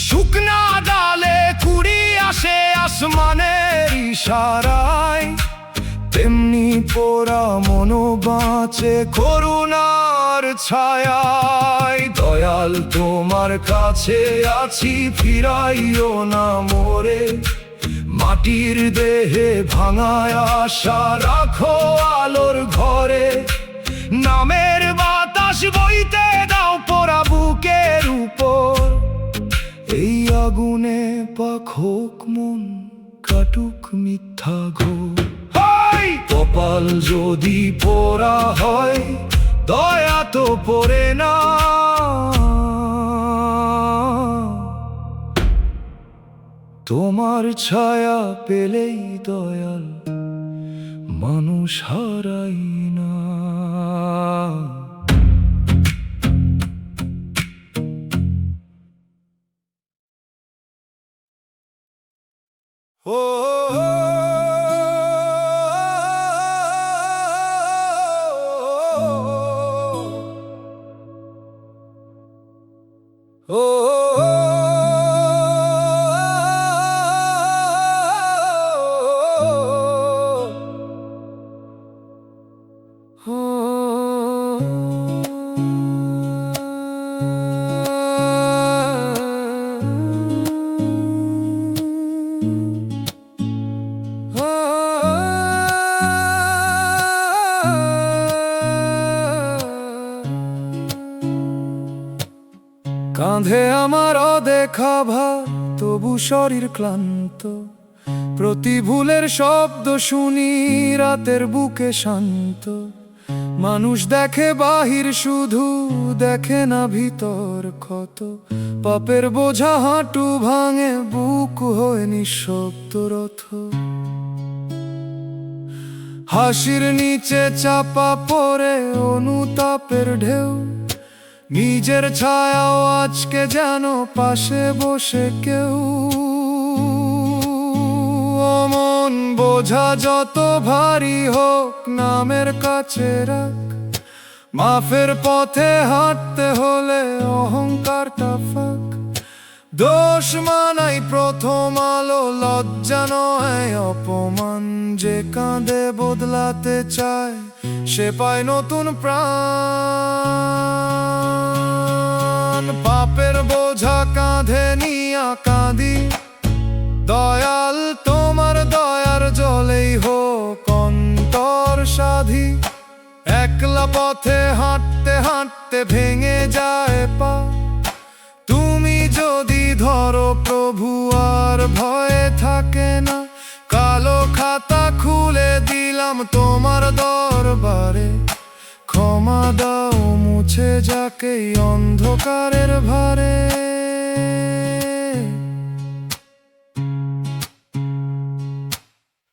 S3: শুকনা ডালে কুড়ি আসে আসমানের ইশারায়, তেমনি পোড়া মনো বাঁচে করুণার ছায়ায়। দয়াল তোমার কাছে আছি, ফিরাইও না মোরে, মাটির দেহে ভাঙায় আশা রাখো আলোর ঘরে। নামের বাতাস বইতে দাও পোড়া বুকের উপর, এই আগুনে পাখোক মন, কাটুক মিথ্যা ঘোর। কপাল যদি পোড়া হয় দয়া তো পড়ে না, তোমার ছায়া পেলেই দয়াল মানুষ হারাই না। ও কাঁধে আমার অদেখা ভার, তবু শরীর ক্লান্ত। প্রতি ভুলের শব্দ শুনি রাতের বুকে শান্ত। মানুষ দেখে বাহির, শুধু দেখে না ভিতর ক্ষত। পাপের বোঝা হাঁটু ভাঙে, বুক হয়ে নিঃশব্দ রথ। হাসির নিচে চাপা পড়ে অনুতাপের ঢেউ। নিজের ছায়াও আজকে যেন পাশে বসে কেউ। মন বোঝা যত ভারী হোক, নামের কাছে রাখ। মাফের পথে হাঁটতে হলে অহংকারটা ফাঁক। দোষ মানাই প্রথম আলো, লজ্জা নয় অপমান। যে কাঁধে বদলাতে চায়, সে পায় নতুন প্রাণ। পাপের বোঝা কাঁধে নিয়া কাঁদি, দয়াল তোমার দয়ার জলেই হোক অন্তর সাধি। একলা পথে হাঁটতে হাঁটতে ভেঙে যায় পা। তুমি যদি ধরো প্রভু, আর ভয়ে থাকে না। কালো খাতা খুলে দিলাম তোমার দরবারে। ক্ষমা দাও মুছে যাকে এই অন্ধকারের ভারে।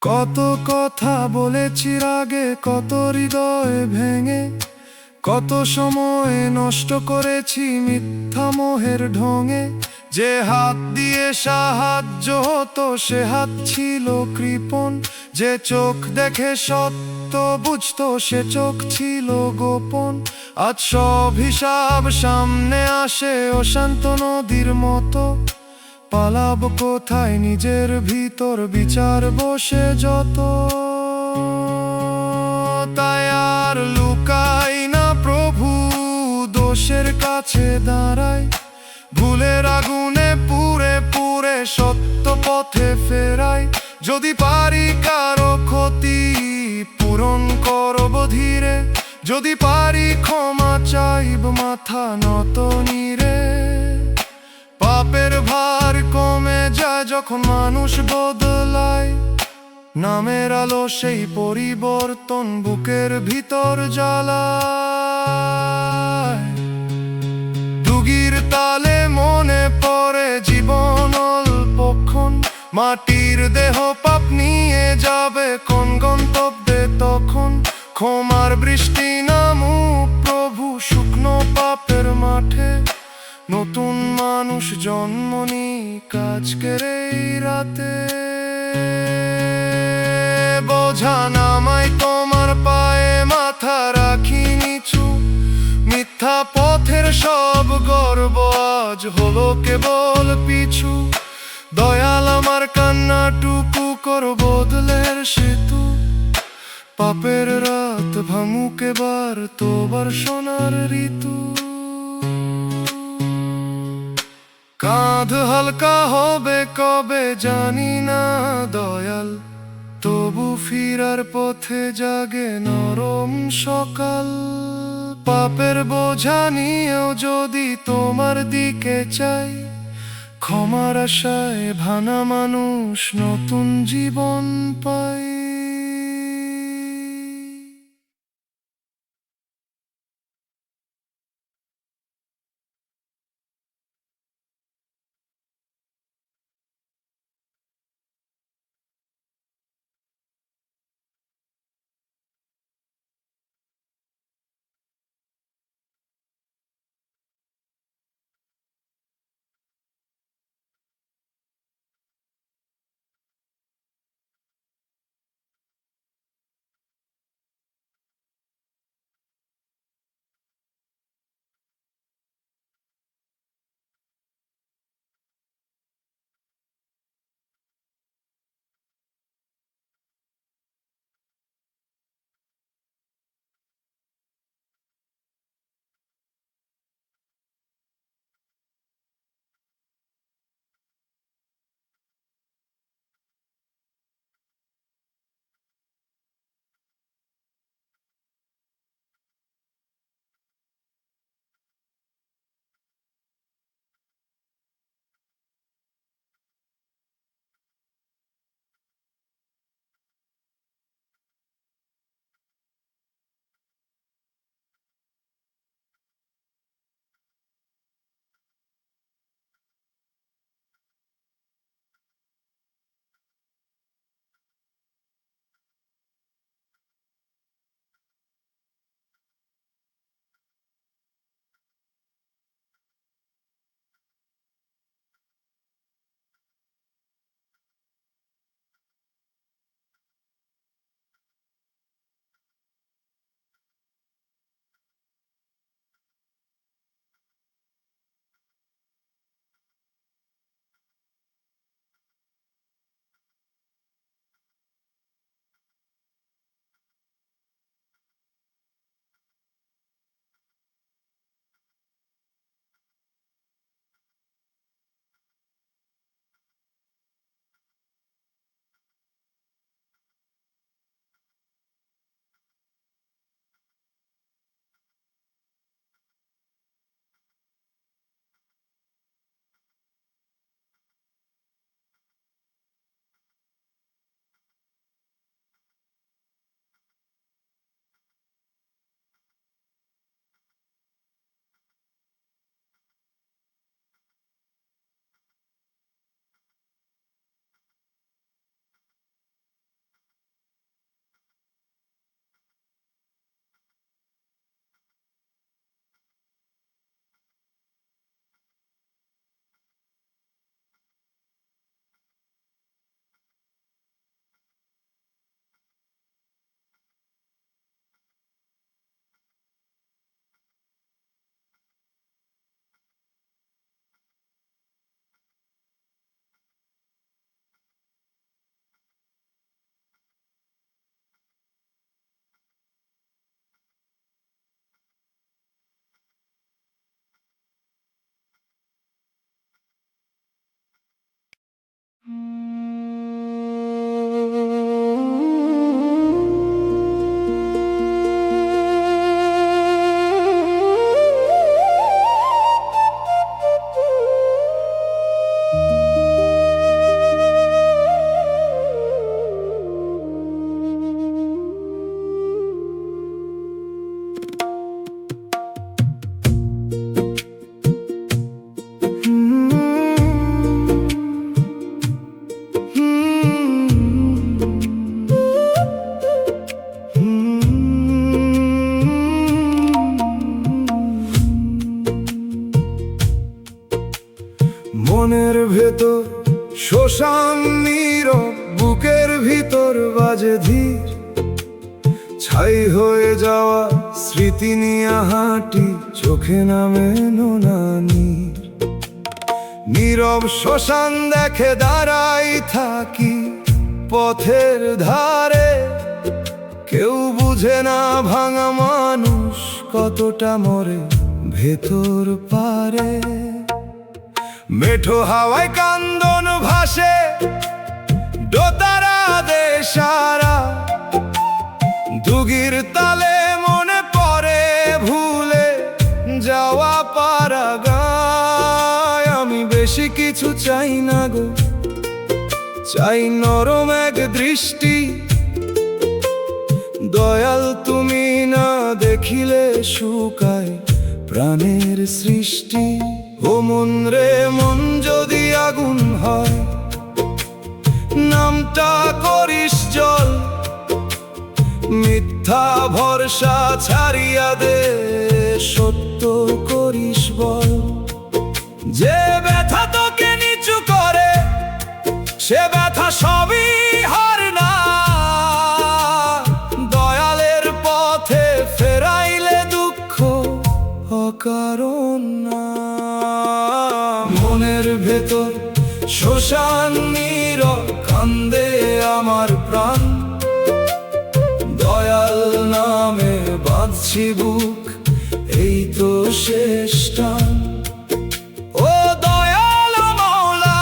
S3: কত কথা বলেছি রাগে, কত হৃদয় ভেঙে। কত সময় নষ্ট করেছি মিথ্যা মোহের ঢঙে। যে হাত দিয়ে সাহায্য হতো, সে হাত ছিল কৃপণ। যে চোখ দেখে সত্য বুঝতো, সে চোখ ছিল গোপন। আজ সব হিসাব সামনে আসে অশান্ত নদীর মতো। পালাব কোথায় নিজের ভিতর বিচার বসে যত। তাই আর লুকাই না প্রভু, দোষের কাছে দাঁড়াই। ভুলের আগুনে পুড়ে পুড়ে সত্য পথে ফেরাই। যদি পারি কারো ক্ষতি পূরণ করব ধীরে। যদি পারি ক্ষমা চাইব মাথা নত নীরে। পাপের ভার কমে যায় যখন মানুষ বদলায়। নামের আলো সেই পরিবর্তন বুকের ভিতর জ্বালায়। দুগির তালে মনে পড়ে জীবন অল্পক্ষণ। মাটির দেহ পাপ নিয়ে যাবে কোন গন্তব্যে তখন। ক্ষমার বৃষ্টি নামুক প্রভু শুকনো পাপের মাঠে। নতুন মানুষ জন্ম নিক আজকের এই রাতে। বোঝা নামাই তোমার পায়ে, মাথা রাখি নিচু। মিথ্যা পথের সব গর্ব আজ হলো কেবল পিছু। দয়াল আমার কান্নাটুকু কর বদলের সেতু। পাপের রাত ভাঙুক এবার তোবার সোনার ঋতু। কাঁধ হালকা হবে কবে জানি না দয়াল। তবু ফিরার পথে জাগে নরম সকাল। পাপের বোঝা নিয়েও যদি তোমার দিকে চাই। ক্ষমার আশায় ভানা মানুষ নতুন জীবন পায়। নীরব, বুকের ভিতর বাজে ধীর। ছাই হয়ে যাওয়া স্মৃতি নিয়ে হাঁটি, চোখে নামে নোনানি। নীরব শ্মশান দেখে দাঁড়াই থাকি পথের ধারে। কেউ বুঝে না ভাঙা মানুষ কতটা মরে ভেতর পারে। মেঠো হাওয়ায় কান্দন ভাসে, দোতারা দেশারা। দুগির তালে মনে পড়ে ভুলে যাওয়া পারা গায়। আমি বেশি কিছু চাই না গো, চাই নরম এক দৃষ্টি। দয়াল তুমি না দেখিলে শুকায় প্রাণের সৃষ্টি। ও মন রে মন, যদি আগুন হয় নামটা করিস জল। মিথ্যা ভরসা ছাড়িয়া দে, সত্য করিস বল। যে ব্যথা তোকে নিচু করে, সে ব্যথা সবই হার না। দয়ালের পথে ফেরাইলে দুঃখ অকারণ না। মনের ভেতর শ্মশান নীরব, কান্দে আমার প্রাণ। দয়াল নামে বাঁধছি বুক, এই তো শেষ টান। ও দয়াল মাওলা,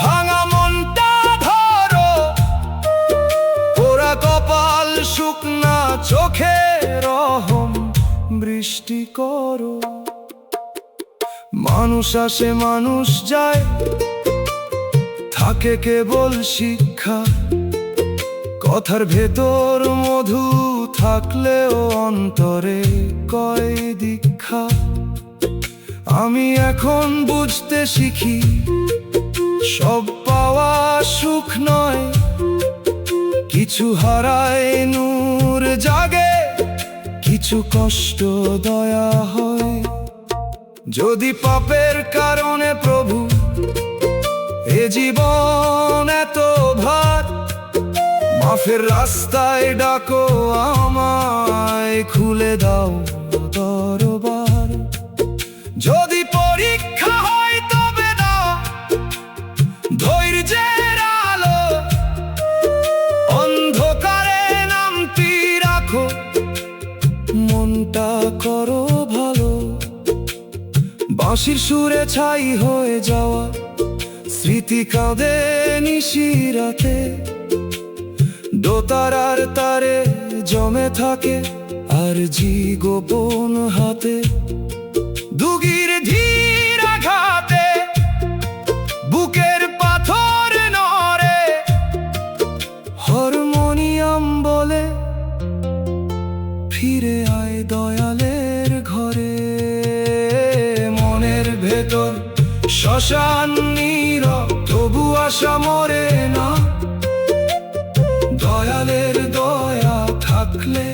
S3: ভাঙা মনটা ধরো। পোড়া কপাল, শুকনা চোখে রহম বৃষ্টি করো। মানুষ আসে মানুষ যায়, থাকে কেবল শিক্ষা। কথার ভেতর মধু থাকলেও অন্তরে কয় দীক্ষা। আমি এখন বুঝতে শিখি, সব পাওয়া সুখ নয়। কিছু হারায় নূর জাগে, কিছু কষ্ট দয়া হয়। যদি পাপের কারণে প্রভু এ জীবন এত ভার, মাফের রাস্তায় ডাকো আমায়, খুলে দাও দরবার। যদি পরীক্ষা হয় তবে না ধৈর্যের আলো। অন্ধকারে নামটি রাখো, মনটা করো ভালো। বাঁশির সুরে ছাই হয়ে যাওয়া স্মৃতি কাঁদে নিশিরাতে। দোতারার তারে জমে থাকে আর জি গোপন হাতে। দুগির ধীর আঘাতে বুকের পাথর নড়ে। হারমোনিয়াম বলে ফিরে আয় দয়ালের ঘরে। মনের ভেতর শ্মশান নীরব, তবু আশা মরে না। দয়ালের দয়া থাকলে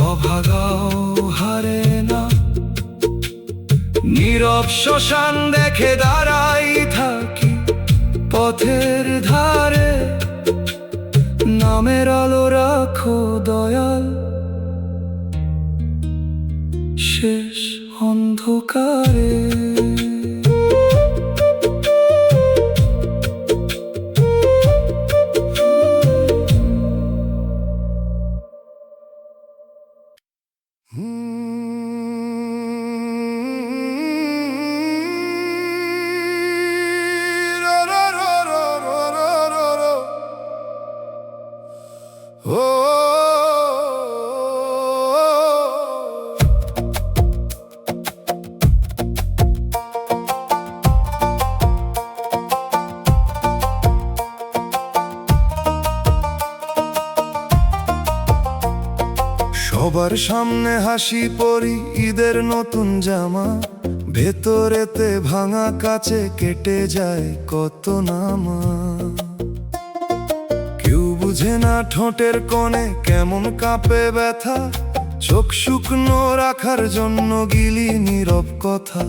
S3: অভাগাও হারে না। নীরব শ্মশান দেখে দাঁড়াই থাকি পথের ধারে। নামের আলো রাখো দয়াল, শেষ অন্ধকারে। সবার সামনে হাসি পরি ঈদের নতুন জামা। ভেতরেতে ভাঙা কাচে কেটে যায় কত নামা। কেউ বুঝে না ঠোঁটের কোণে কেমন কাঁপে ব্যথা। চোখ শুকনো রাখার জন্য গিলি নীরব কথা।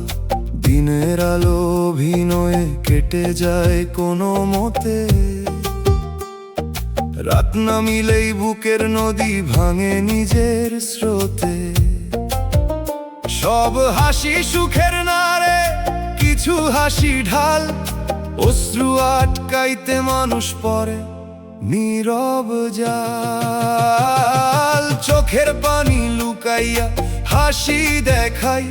S3: দিনের আলো অভিনয়ে কেটে যায় কোনো মতে, রাত নামিলেই বুকের নদী ভাঙে নিজের স্রোতে। সব হাসি সুখের নারে, কিছু হাসি ঢাল, অশ্রু আটকাইতে মানুষ পড়ে নীরব জাল। চোখের পানি লুকাইয়া হাসি দেখাই,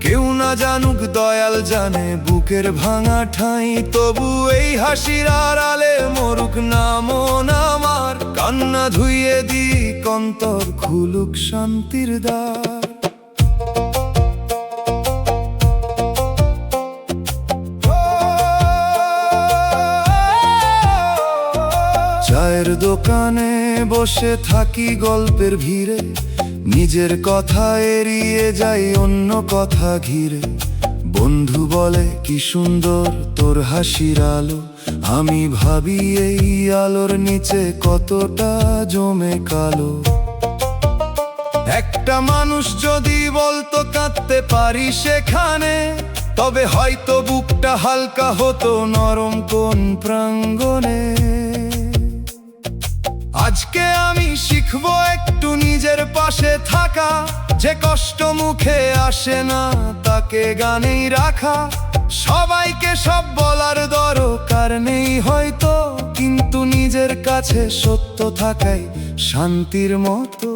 S3: কেউ না জানুক দয়াল জানে বুকের ভাঙা ঠাঁই। তবু এই হাসির আড়ালে মরুক না মন আমার, কান্না ধুইয়ে দিক অন্তর, খুলুক শান্তির দ্বার। চায়ের দোকানে বসে থাকি গল্পের ভিড়ে, নিজের কথা এড়িয়ে যাই অন্য কথা ঘিরে। বন্ধু বলে কি সুন্দর তোর হাসির আলো, আমি ভাবি এই আলোর নিচে কতটা জমে কালো। একটা মানুষ যদি বলতো কাঁদতে পারি সেখানে, তবে হয়তো বুকটা হালকা হতো নরম কোন প্রাঙ্গণে। আজকে আমি শিখবো একটু নিজের পাশে থাকা, যে কষ্ট মুখে আসে না তাকে গানেই রাখা। সবাইকে সব বলার দরকার নেই হয়তো, কিন্তু নিজের কাছে সত্য থাকাই শান্তির মতো।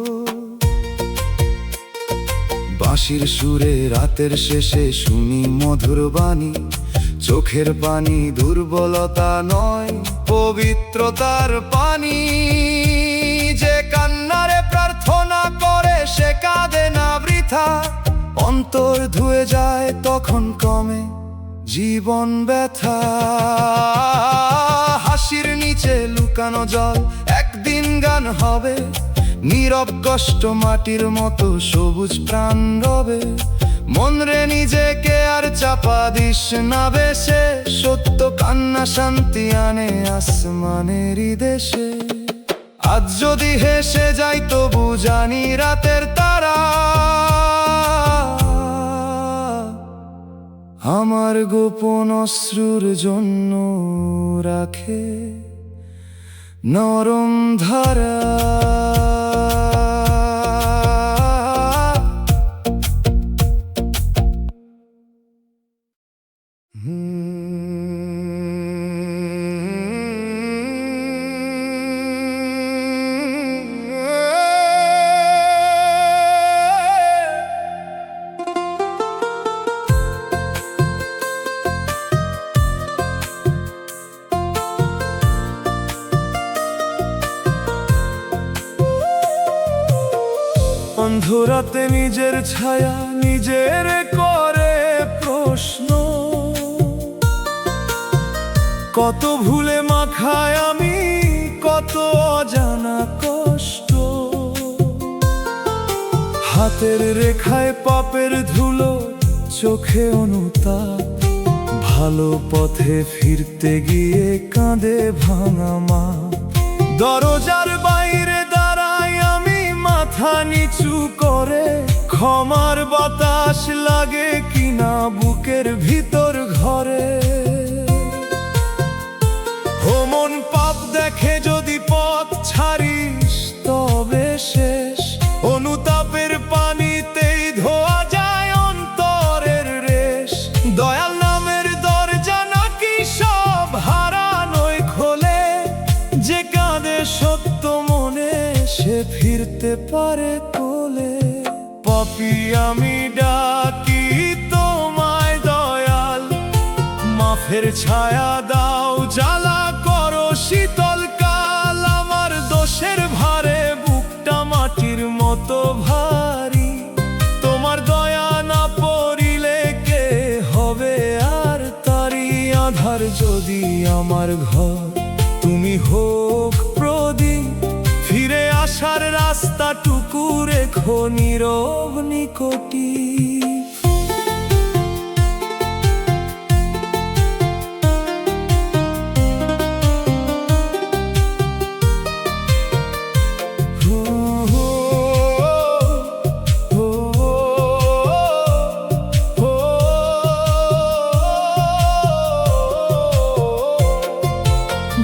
S3: বাঁশির সুরে রাতের শেষে শুনি মধুর বাণী, চোখের পানি দুর্বলতা নয় পবিত্রতার পানি। যে কান্নারে প্রার্থনা করে সে কাঁদে না বৃথা, অন্তর ধুয়ে যায় তখন কমে জীবন ব্যথা। হাসির নিচে লুকানো জল একদিন গান হবে, নীরব কষ্ট মাটির মতো সবুজ প্রাণ রবে। মন রে নিজেকে আর চাপা দিস না বেশে, সত্য কান্না শান্তি আনে আসমানেরই দেশে। আজ যদি হেসে যাই তবু জানি রাতের তারা আমার গোপন অশ্রুর জন্য রাখে নরম ধারা। অন্ধরাতে নিজের ছায়া নিজের করে প্রশ্ন, কত ভুলে মাখায় আমি কত অজানা কষ্ট। হাতের রেখায় পাপের ধুলো, চোখে অনুতাপ, ভালো পথে ফিরতে গিয়ে কাঁদে ভাঙা মা। দরজার বাইরে দাঁড়াই আমি মাথা নিচু করে, ক্ষমার বাতাস লাগে কিনা বুকের ভিতর ঘরে। ও মন পাপ দেখে যদি পথ ছাড়িস তবে শেষ, অনুতাপের পানিতেই ধোয়া যায় অন্তরের রেশ। দয়াল নামের দরজা নাকি সব হারানোয় খোলে, যে কাঁদে সত্য মনে সে ফিরতে পারে কোলে। পাপী আমি ডাকি তোমায় দয়াল, মাফের ছায়া দাও জ্বালা করো শীতল কাল। আমার দোষের ভারে বুকটা মাটির মতো ভারী, তোমার দয়া না পড়িলে কে হবে আর তারি। আধার যদি আমার ঘর তুমি হোক প্রদীপ, ফিরে আসার রাস্তাটুকু রেখো নীরব নিকটি।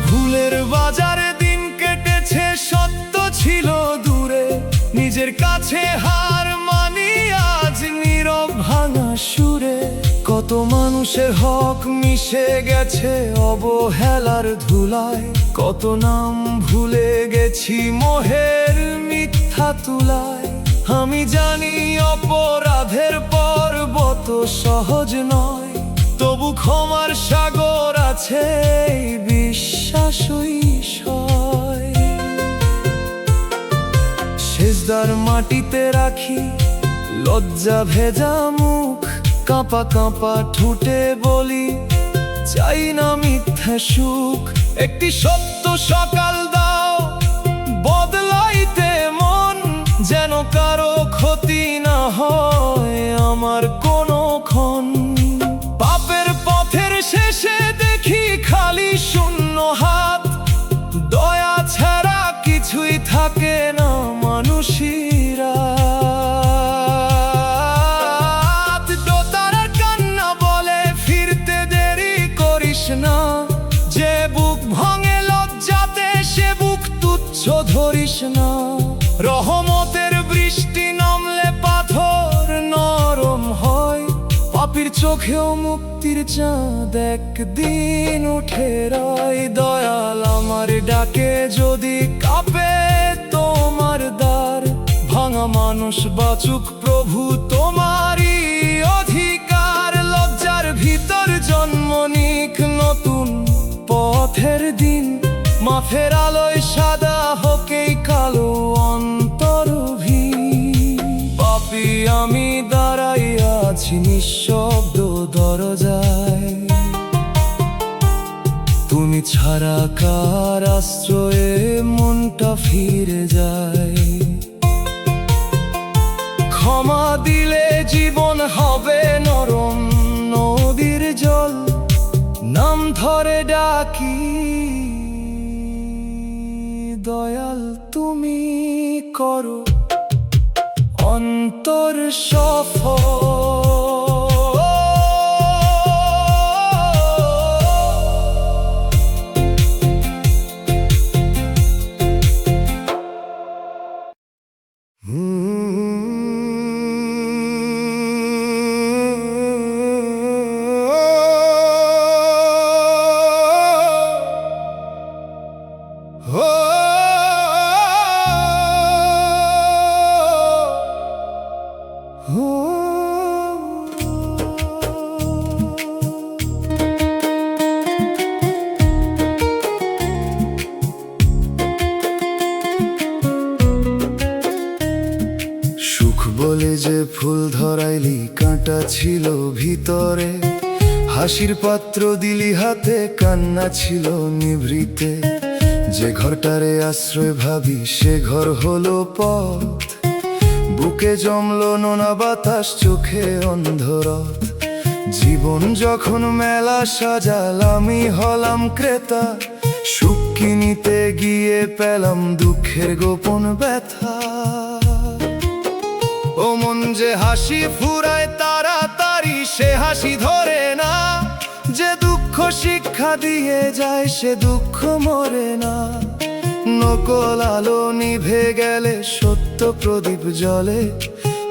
S3: ভুলের বাজারে দিন কেটেছে, সত্য ছিল দূরে, নিজের কাছে হার মানি আজ নীরব ভাঙা সুরে। কত মানুষের হক মিশে গেছে অবহেলার ধুলায়, কত নাম ভুলে গেছি মোহের মিথ্যা তুলায়। আমি জানি অপরাধের পর্বত সহজ নয়, তবু ক্ষমার সাগর আছে এই বিশ্বাসই সয়। সেজদার মাটিতে রাখি লজ্জা ভেজা মুখ, কাঁপা কাঁপা ঠুটে বলি চাই না মিথ্যা সুখ। একটি সত্য সকাল দাও বদলাইতে মন, যেন কারো ক্ষতি না হয় আমার কোনোক্ষণ। পাপের পথের শেষে দেখি খালি শূন্য হাত, দয়া ছাড়া কিছুই থাকে না মানুষিরা। দোতারার কান্না বলে ফিরতে দেরি করিস না, যে বুক ভাঙে লজ্জাতে সে বুক তুচ্ছ ধরিস না। রহমতের বৃষ্টি নামলে পাথর নরম হয়, পাপীর চোখেও মুক্তির চাঁদ একদিন উঠে রয়। দয়াল আমার ডাকে যদি কাঁপে তোমার দ্বার, ভাঙা মানুষ বাঁচুক প্রভু তোমারই অধিকার। লজ্জার ভিতর জন্ম নিক নতুন পথের দিন, মাফের আলোয় সাদা হোক এই কালো অন্তরহীন। পাপী আমি দাঁড়াইয়া আছি নিঃশব্দ দরজায়, তুমি ছাড়া কার আশ্রয়ে মনটা ফিরে যায়। ক্ষমা দিলে জীবন হবে নরম নদীর জল, নাম ধরে ডাকি দয়াল তুমি করো অন্তর সফল। সুখ বলে যে ফুল ধরাইলি কাঁটা ছিল ভিতরে, হাসির পাত্র দিলি হাতে কান্না ছিল নিভৃতে। যে ঘরটারে আশ্রয় ভাবি সে ঘর হলো পথ, বুকে জমলো নোনা বাতাস চোখে অন্ধরথ। জীবন যখন মেলা সাজাল আমি হলাম ক্রেতা, সুখ কিনিতে গিয়ে পেলাম দুঃখের গোপন ব্যথা। ও মন যে হাসি ফুরায় তাড়াতাড়ি সে হাসি ধরে না, যে দুঃখ শিক্ষা দিয়ে যায় সে দুঃখ মরে না। নকল আলো নিভে গেলে সত্য প্রদীপ জ্বলে,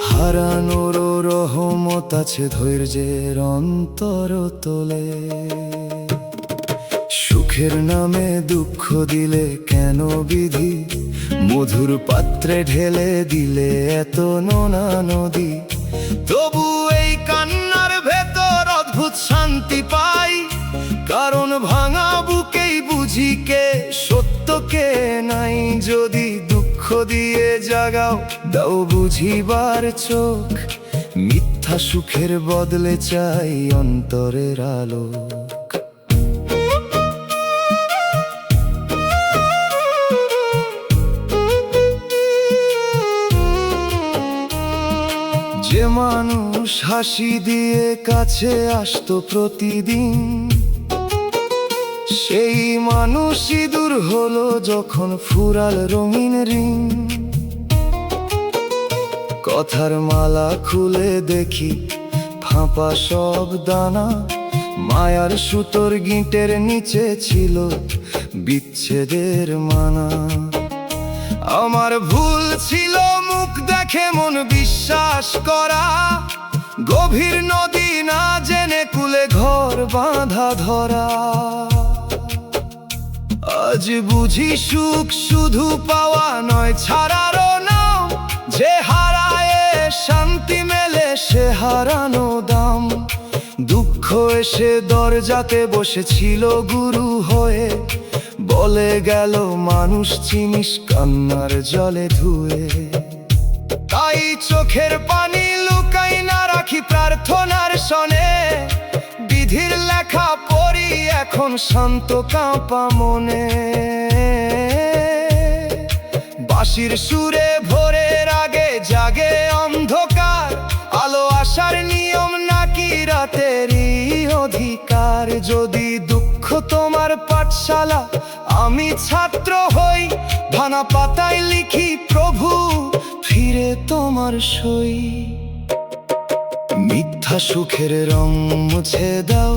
S3: হারানোরও রহমত আছে ধৈর্যের অন্তর তোলে। সুখের নামে দুঃখ দিলে কেন বিধি, মধুর পাত্রে ঢেলে দিলে এত নোনা নদী। তবু এই কান্নার ভেতর অদ্ভুত শান্তি পাই, কারণ ভাঙা বুকেই বুঝি কে সত্য কে নাই। যদি দুঃখ দিয়ে জাগাও দাও বুঝিবার চোখ, মিথ্যা সুখের বদলে চাই অন্তরের আলো। যে মানুষ হাসি দিয়ে কাছে আসতো প্রতিদিন, সেই মানুষই দূর হলো যখন ফুরাল রঙিন রিং। কথার মালা খুলে দেখি ফাঁপা সব দানা,
S2: মায়ার সুতোর গিঁটের নিচে ছিল বিচ্ছেদের মানা। আমার ভুল ছিল মুখ দেখে মন বিশ্বাস করা, গভীর নদী না জেনে কুলে ঘর বাঁধা ধরা। আজ বুঝি সুখ শুধু পাওয়া নয়, ছাড়ারও নাম। যে হারায় শান্তি মেলে সে হারানো দাম। দুঃখ এসে দরজাতে বসেছিল গুরু হয়ে, বলে গেল মানুষ চিনিস কান্নার জলে ধুয়ে। তাই চোখের পানি লুকাই না রাখি প্রার্থনার সনে, বিধির লেখা পড়ি এখন শান্ত কাঁপা মনে। বাঁশির সুরে ভোরের আগে জাগে অন্ধকার, আলো আসার নিয়ম নাকি রাতেরই অধিকার। যদি দুঃখ তোমার পাঠশালা, আমি ছাত্র হই, ভাঙা পাতায় লিখি প্রভু ফিরে তোমার সই। মিথ্যা সুখের রং মুছে দাও,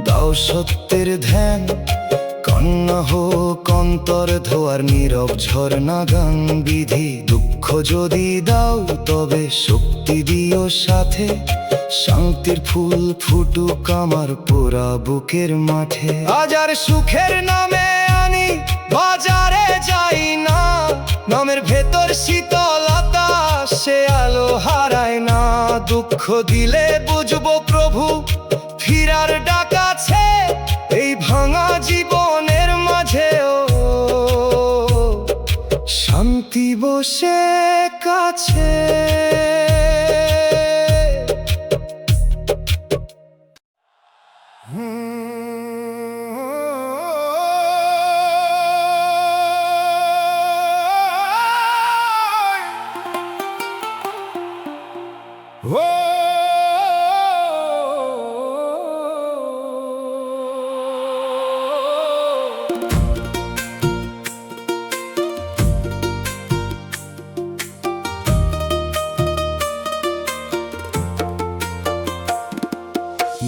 S2: দাও সত্যের ধ্যান। কন্যা হোক অন্তর ধোয়ার নীরব ঝরনা গান। বিধি দুঃখ যদি দাও তবে শক্তি দিও সাথে, শান্তির ফুল ফুটুক আমার পোড়া বুকের মাঠে। আজ আর সুখের নামে আনি বাজারে যাই না, নামের ভেতর শীতলতা সে আলো হারায় না। দুঃখ দিলে বুঝবো প্রভু ফিরার ডাক আছে, এই ভাঙা জীবনের মাঝেও শান্তি বসে কাছে।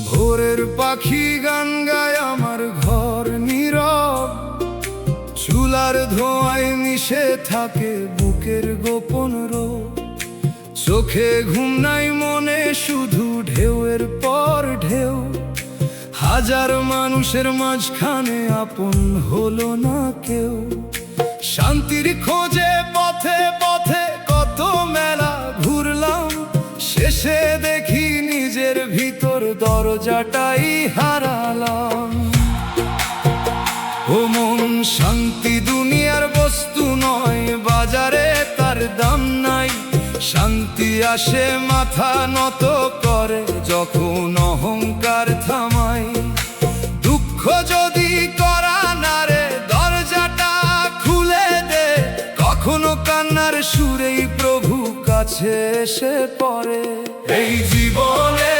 S2: ভোরের পাখি গান গায় আমার ঘর নীরব, চুলার ধোঁয়ায় মিশে থাকে বুকের গোপন রোগ। চোখে ঘুম নাই মনে শুধু ঢেউয়ের পর ঢেউ, হাজার মানুষের মাঝখানে আপন হলো না কেউ। শান্তির খোঁজে পথে পথে কত মেলা ঘুরলাম, শেষে দেখি নিজের ভিতর দরজাটাই হারালাম। ও মন শান্তি দুনিয়ার বস্তু নয়, বাজারে তার দাম নাই। শান্তি আসে মাথা নত করে যখন অহংকার থামাই। দুঃখ যদি করা না রে দরজাটা খুলে দে, কখনো কান্নার সুরেই প্রভু কাছে এসে পড়ে। এই জীবনে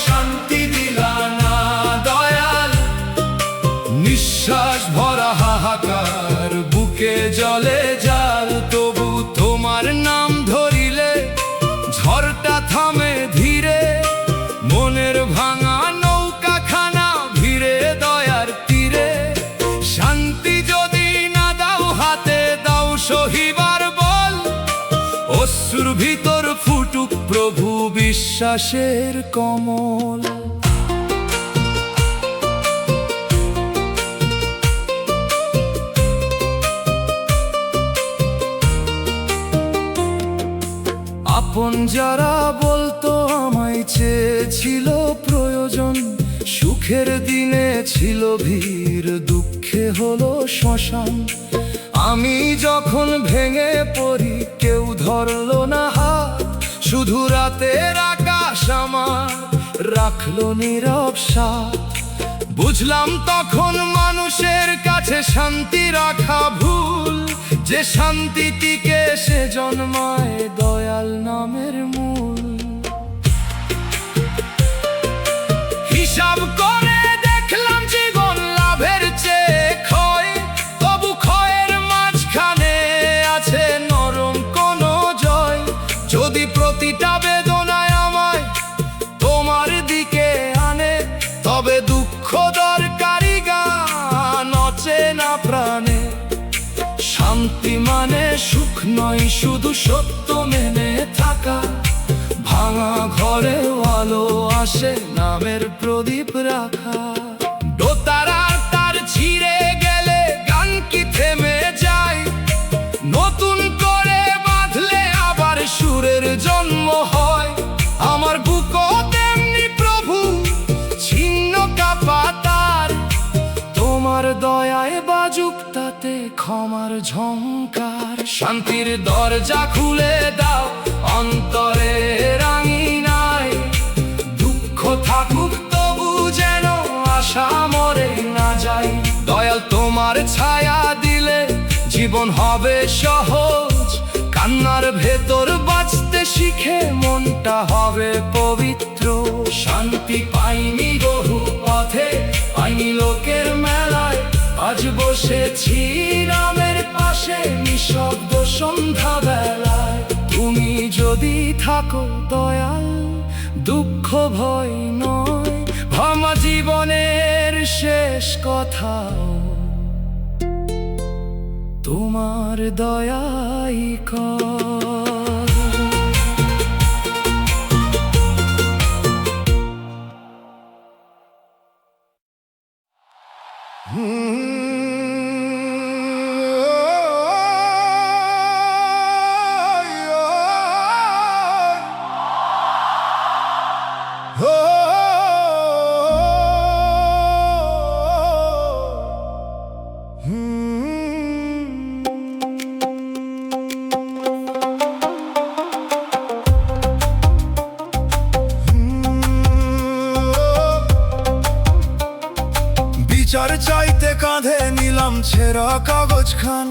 S2: শান্তি দিলা না দয়াল, নিঃশ্বাস ভরা হাহাকার বুকে জলে জাল। তবু তোমার নাম ধরিলে ঝড়টা থামে ধীরে, মনের ভাঙা নৌকা খানা ভিড়ে দয়ার তীরে। শান্তি যদি না দাও হাতে দাও সহিবার বল, অশ্রুর ভিতর ফুটুক প্রভু বিশ্বাসের কমল। আপন যারা বলতো আমায় চেয়েছিল প্রয়োজন, সুখের দিনে ছিল ভিড় দুঃখে হলো শ্মশান। আমি যখন ভেঙে পড়ি কেউ ধরলো না হাত, শুধু রাতের আকাশ আমার রাখলো নীরব সাথ। বুঝলাম তখন মানুষের কাছে শান্তি রাখা ভুল, যে শান্তি টিকে সে জন্মায় দয়াল নামের মূল। হিসাব করে দেখলাম জীবন লাভের চেয়ে ক্ষয়, তবু ক্ষয়ের মাঝখানে আছে নরম কোনো জয়। যদি প্রতিটা বেদনায় আমায় তোমার দিকে আনে, তবে
S1: না প্রাণে। শান্তি মানে সুখ নয়, শুধু সত্য মেনে থাকা। ভাঙা ঘরে আলো আসে, নামের প্রদীপ রাখা। দোতারার তার ছিঁড়ে গেলে গান কি থেমে যায়? নতুন করে বাঁধলে আবার সুরের জন্ম হয়। আমার বুকও তেমনি প্রভু, ছিন্ন কাপা তার। তোমার দয়ায় বাজুক তাতে ক্ষমার ঝংকার। শান্তির দরজা খুলে দাও অন্তরে রাঙিনায়। দুঃখ থাকুক তবু যেন আশা মরে না যায়। দয়াল তোমার ছায়া দিলে জীবন হবে সহজ। কান্নার ভেতর বাঁচতে শিখে মনটা হবে পবিত্র। শান্তি পাইনি বহু পথে, পাইনি লোকের মেলায়। আজ বসেছি নামের পাশে নিঃশব্দ সন্ধ্যা বেলায়। তুমি যদি থাকো দয়াল, দুঃখ ভয় নয়। ভাঙা জীবনের শেষ কথাও তোমার দয়াই কর।
S3: বিচার চাইতে কাঁধে নিলাম ছেঁড়া কাগজ খান।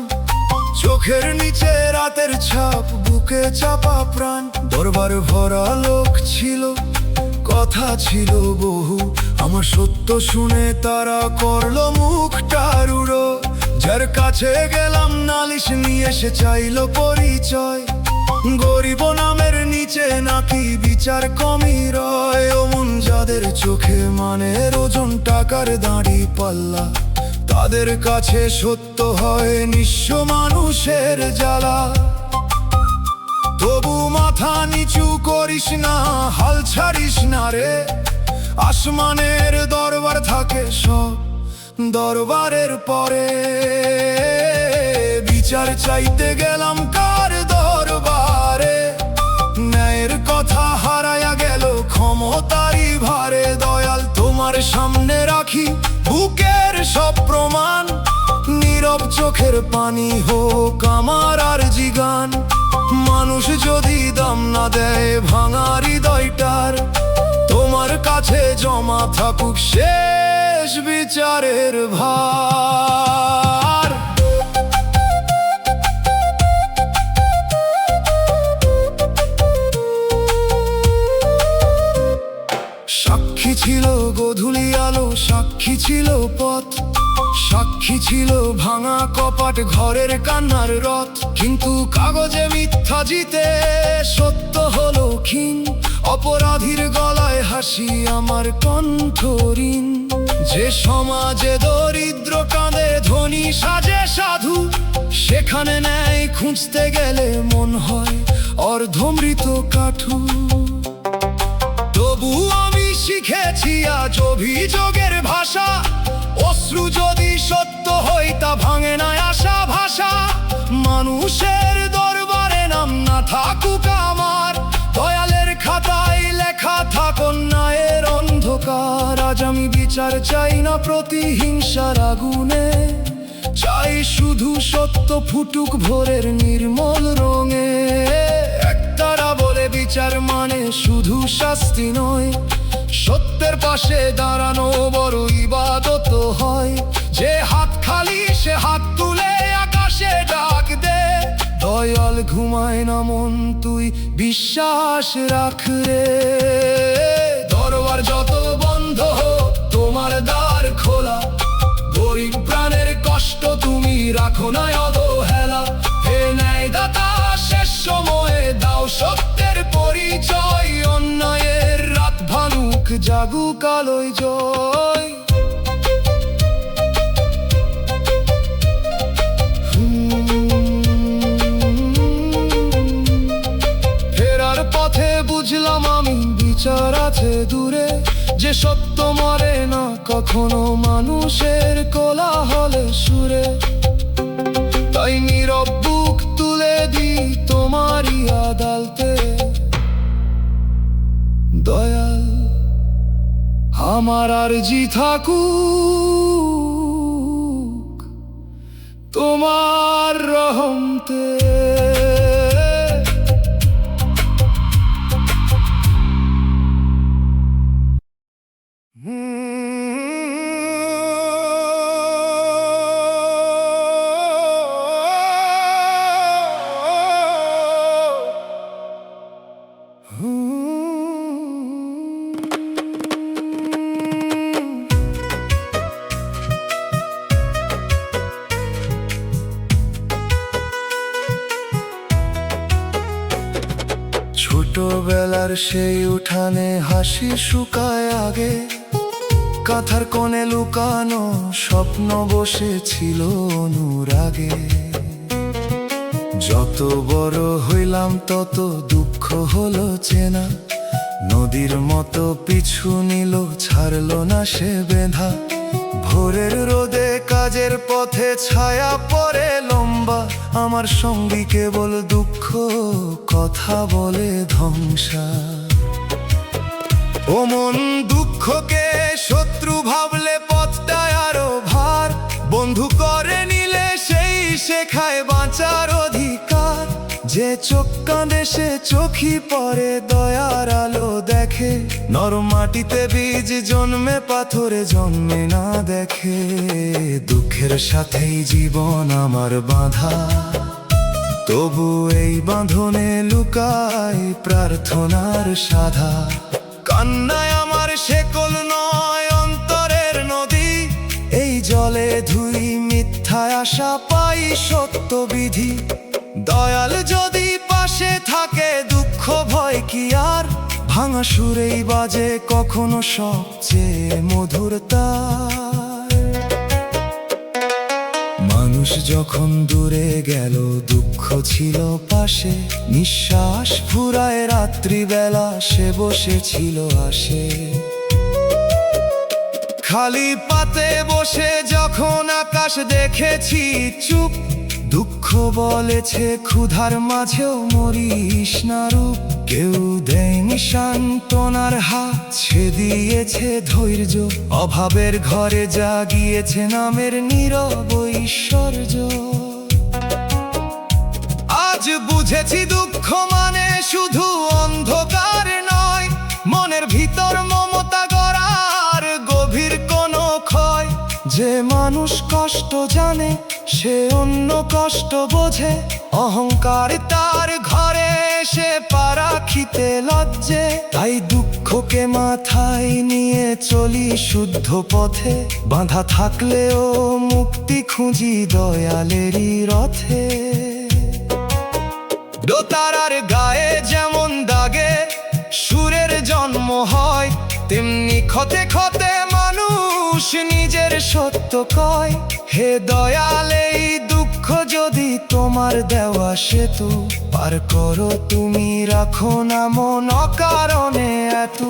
S3: চোখের নিচে রাতের ছাপ, বুকে চাপা প্রাণ। দরবার ভরা লোক ছিল, কথা ছিল বহু। আমার সত্য শুনে তারা করলো মুখটা রুড়ো। যার কাছে গেলাম নালিশ নিয়ে, সে চাইলো পরিচয়। গরিব নামের নিচে নাকি বিচার কমই রয়। অমন যাদের চোখে মানের ওজন টাকার দাঁড়ি পাল্লা, তাদের কাছে সত্য হয় নিঃস্ব মানুষের জ্বালা। তবু মাথা নিচু করিস না, হাল ছাড়িস না রে। আসমানের দরবার থাকে সব দরবারের পরে। বিচার চাইতে গেলাম কার দরবারে, ন্যায়ের কথা হারায়া গেল ক্ষমতারই ভারে। দয়াল তোমার সামনে রাখি বুকের সব প্রমাণ। নীরব চোখের পানি হোক আমার আর জিগান। মানুষ যদি দাম না দেয় ভাঙা হৃদয়টার, তোমার কাছে জমা থাকুক শেষ বিচারের ভার। সাক্ষী ছিল গোধূলি আলো, সাক্ষী ছিল পথ। সাক্ষী ছিল ভাঙা কপাট, ঘরের কান্নার রথ। কিন্তু কাগজে মিথ্যা জিতে সত্য হলো ক্ষীণ। অপরাধীর গলায় হাসি আমার কণ্ঠঋণ। যে সমাজে দরিদ্র কাঁদে ধনী সাজে সাধু, সেখানে ন্যায় খুঁজতে গেলে মন হয় অর্ধমৃত কাঠু। তবু আমি শিখেছি আজ অভিযোগের ভাষা। অশ্রু যদি সত্য হয় তা ভাঙে না আশা ভাষা। মানুষের দরবারে নাম না থাকুক আমার, দয়ালের খাতায় লেখা থাক অন্যায়ের অন্ধকার। আজ আমি বিচার চাই না প্রতিহিংসার আগুনে, চাই শুধু সত্য ফুটুক ভোরের নির্মল রঙে। একতারা বলে বিচার মানে শুধু শাস্তি নয়, সত্যের পাশে দাঁড়ানো বড় ইবাদত হয়। যে হাত খালি সে হাত তুলে আকাশে ডাক দে। দয়াল ঘুমায় না মন, তুই বিশ্বাস রাখ রে। দরবার যত বন্ধ হোক তোমার দ্বার খোলা। গরিব প্রাণের কষ্ট তুমি রাখো না অবহেলা। হে ন্যায় দাতা শেষ সময়ে দাও সত্যের পরিচয়। অন্যায়ের রাত ভানুক জাগুক আলোয় জয়। যে সত্য মরে না কখনো মানুষের কোলাহলে সুরে, তাই নীরব বুক তুলে দিই তোমারই আদালতে। দয়াল আমার আরজি থাকুক তোমার রহমতে। ছোটবেলার সেই উঠানে হাসি শুকায় আগে, কাঁথার কোণে লুকানো স্বপ্ন বসেছিল অনুরাগে। যত বড় হইলাম তত দুঃখ হলো চেনা, নদীর মতো পিছু নিল ছাড়লো না সে বেঁধা। ভোরের রোদে কাজের পথে ছায়া পড়ে লম্বা, আমার সঙ্গী কেবল দুঃখ কথা বলে ধ্বংসা। ও মন দুঃখকে শত্রু ভাবলে পথটায় আরো ভার, বন্ধু করে নিলে সেই শেখায় বাঁচার অধিকার। যে চোখ কাঁদে সে চোখই পরে দয়ার আলো দেখে, নরম মাটিতে বীজ জন্মে পাথরে জন্মে না দেখে। দুঃখের সাথেই জীবন আমার বাঁধা, তবু এই বাঁধনে লুকায় প্রার্থনার সাধা। কান্নায় আমার শেকল নয় অন্তরের নদী, এই জলে ধুই মিথ্যায় আশা পাই সত্য বিধি। দয়াল যদি পাশে থাকে দুঃখ ভয় কি আর, ভাঙা সুরেই বাজে কখনো সবচেয়ে মধুর তার। মানুষ যখন দূরে গেল দুঃখ ছিল পাশে, নিঃশ্বাস ফুরায় রাত্রিবেলা সে বসেছিল আসে। খালি পাতে বসে যখন আকাশ দেখেছি চুপ, দুঃখ বলেছে ক্ষুধার মাঝেও মরিস না রূপ। কেউ দেয়নি সান্ত্বনার হাত, সে দিয়েছে ধৈর্য। অভাবের ঘরে জাগিয়েছে নামের নীরব ঐশ্বর্য। আজ বুঝেছি দুঃখ মানে শুধু অন্ধকার নয়, মনের ভিতর মমতা গড়ার গভীর কোনো ক্ষয়। যে মানুষ কষ্ট জানে সে অন্য কষ্ট বোঝে, অহংকার তার ঘরে এসে পা রাখিতে লজ্জে। তাই দুঃখকে মাথায় নিয়ে চলি শুদ্ধ পথে, বাঁধা থাকলেও মুক্তি খুঁজি দয়ালেরই রথে। দোতারার গায়ে যেমন দাগে সুরের জন্ম হয়, তেমনি ক্ষতে ক্ষতে মানুষ নিজের সত্য কয়। হে দয়াল এই দুঃখ যদি তোমার দেওয়া সেতু, পার করো তুমি রাখো না মন অকারণে এত।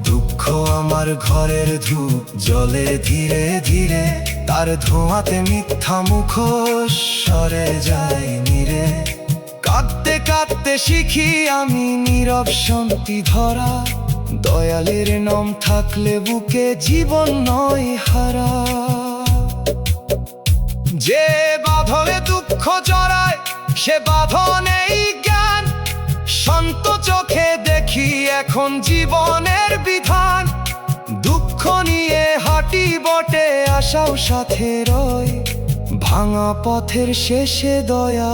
S3: দুঃখ আমার ঘরের ধূপ জ্বলে ধীরে ধীরে, তার ধোঁয়াতে মিথ্যা মুখোশ সরে যায় নীরে। কাঁদতে কাঁদতে শিখি আমি নীরব শান্তি ধরা, দয়ালের নাম থাকলে বুকে জীবন নয় হারা। যে বাঁধনে দুঃখ জড়ায় সে বাঁধনেই জ্ঞান, শান্ত চোখে দেখি এখন জীবনের বিধান। দুঃখ নিয়ে হাঁটি বটে আশাও সাথে রয়, ভাঙা পথের শেষে দয়াল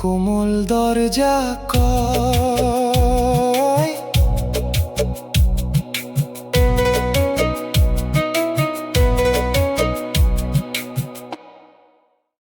S3: কোমল দরজা কর।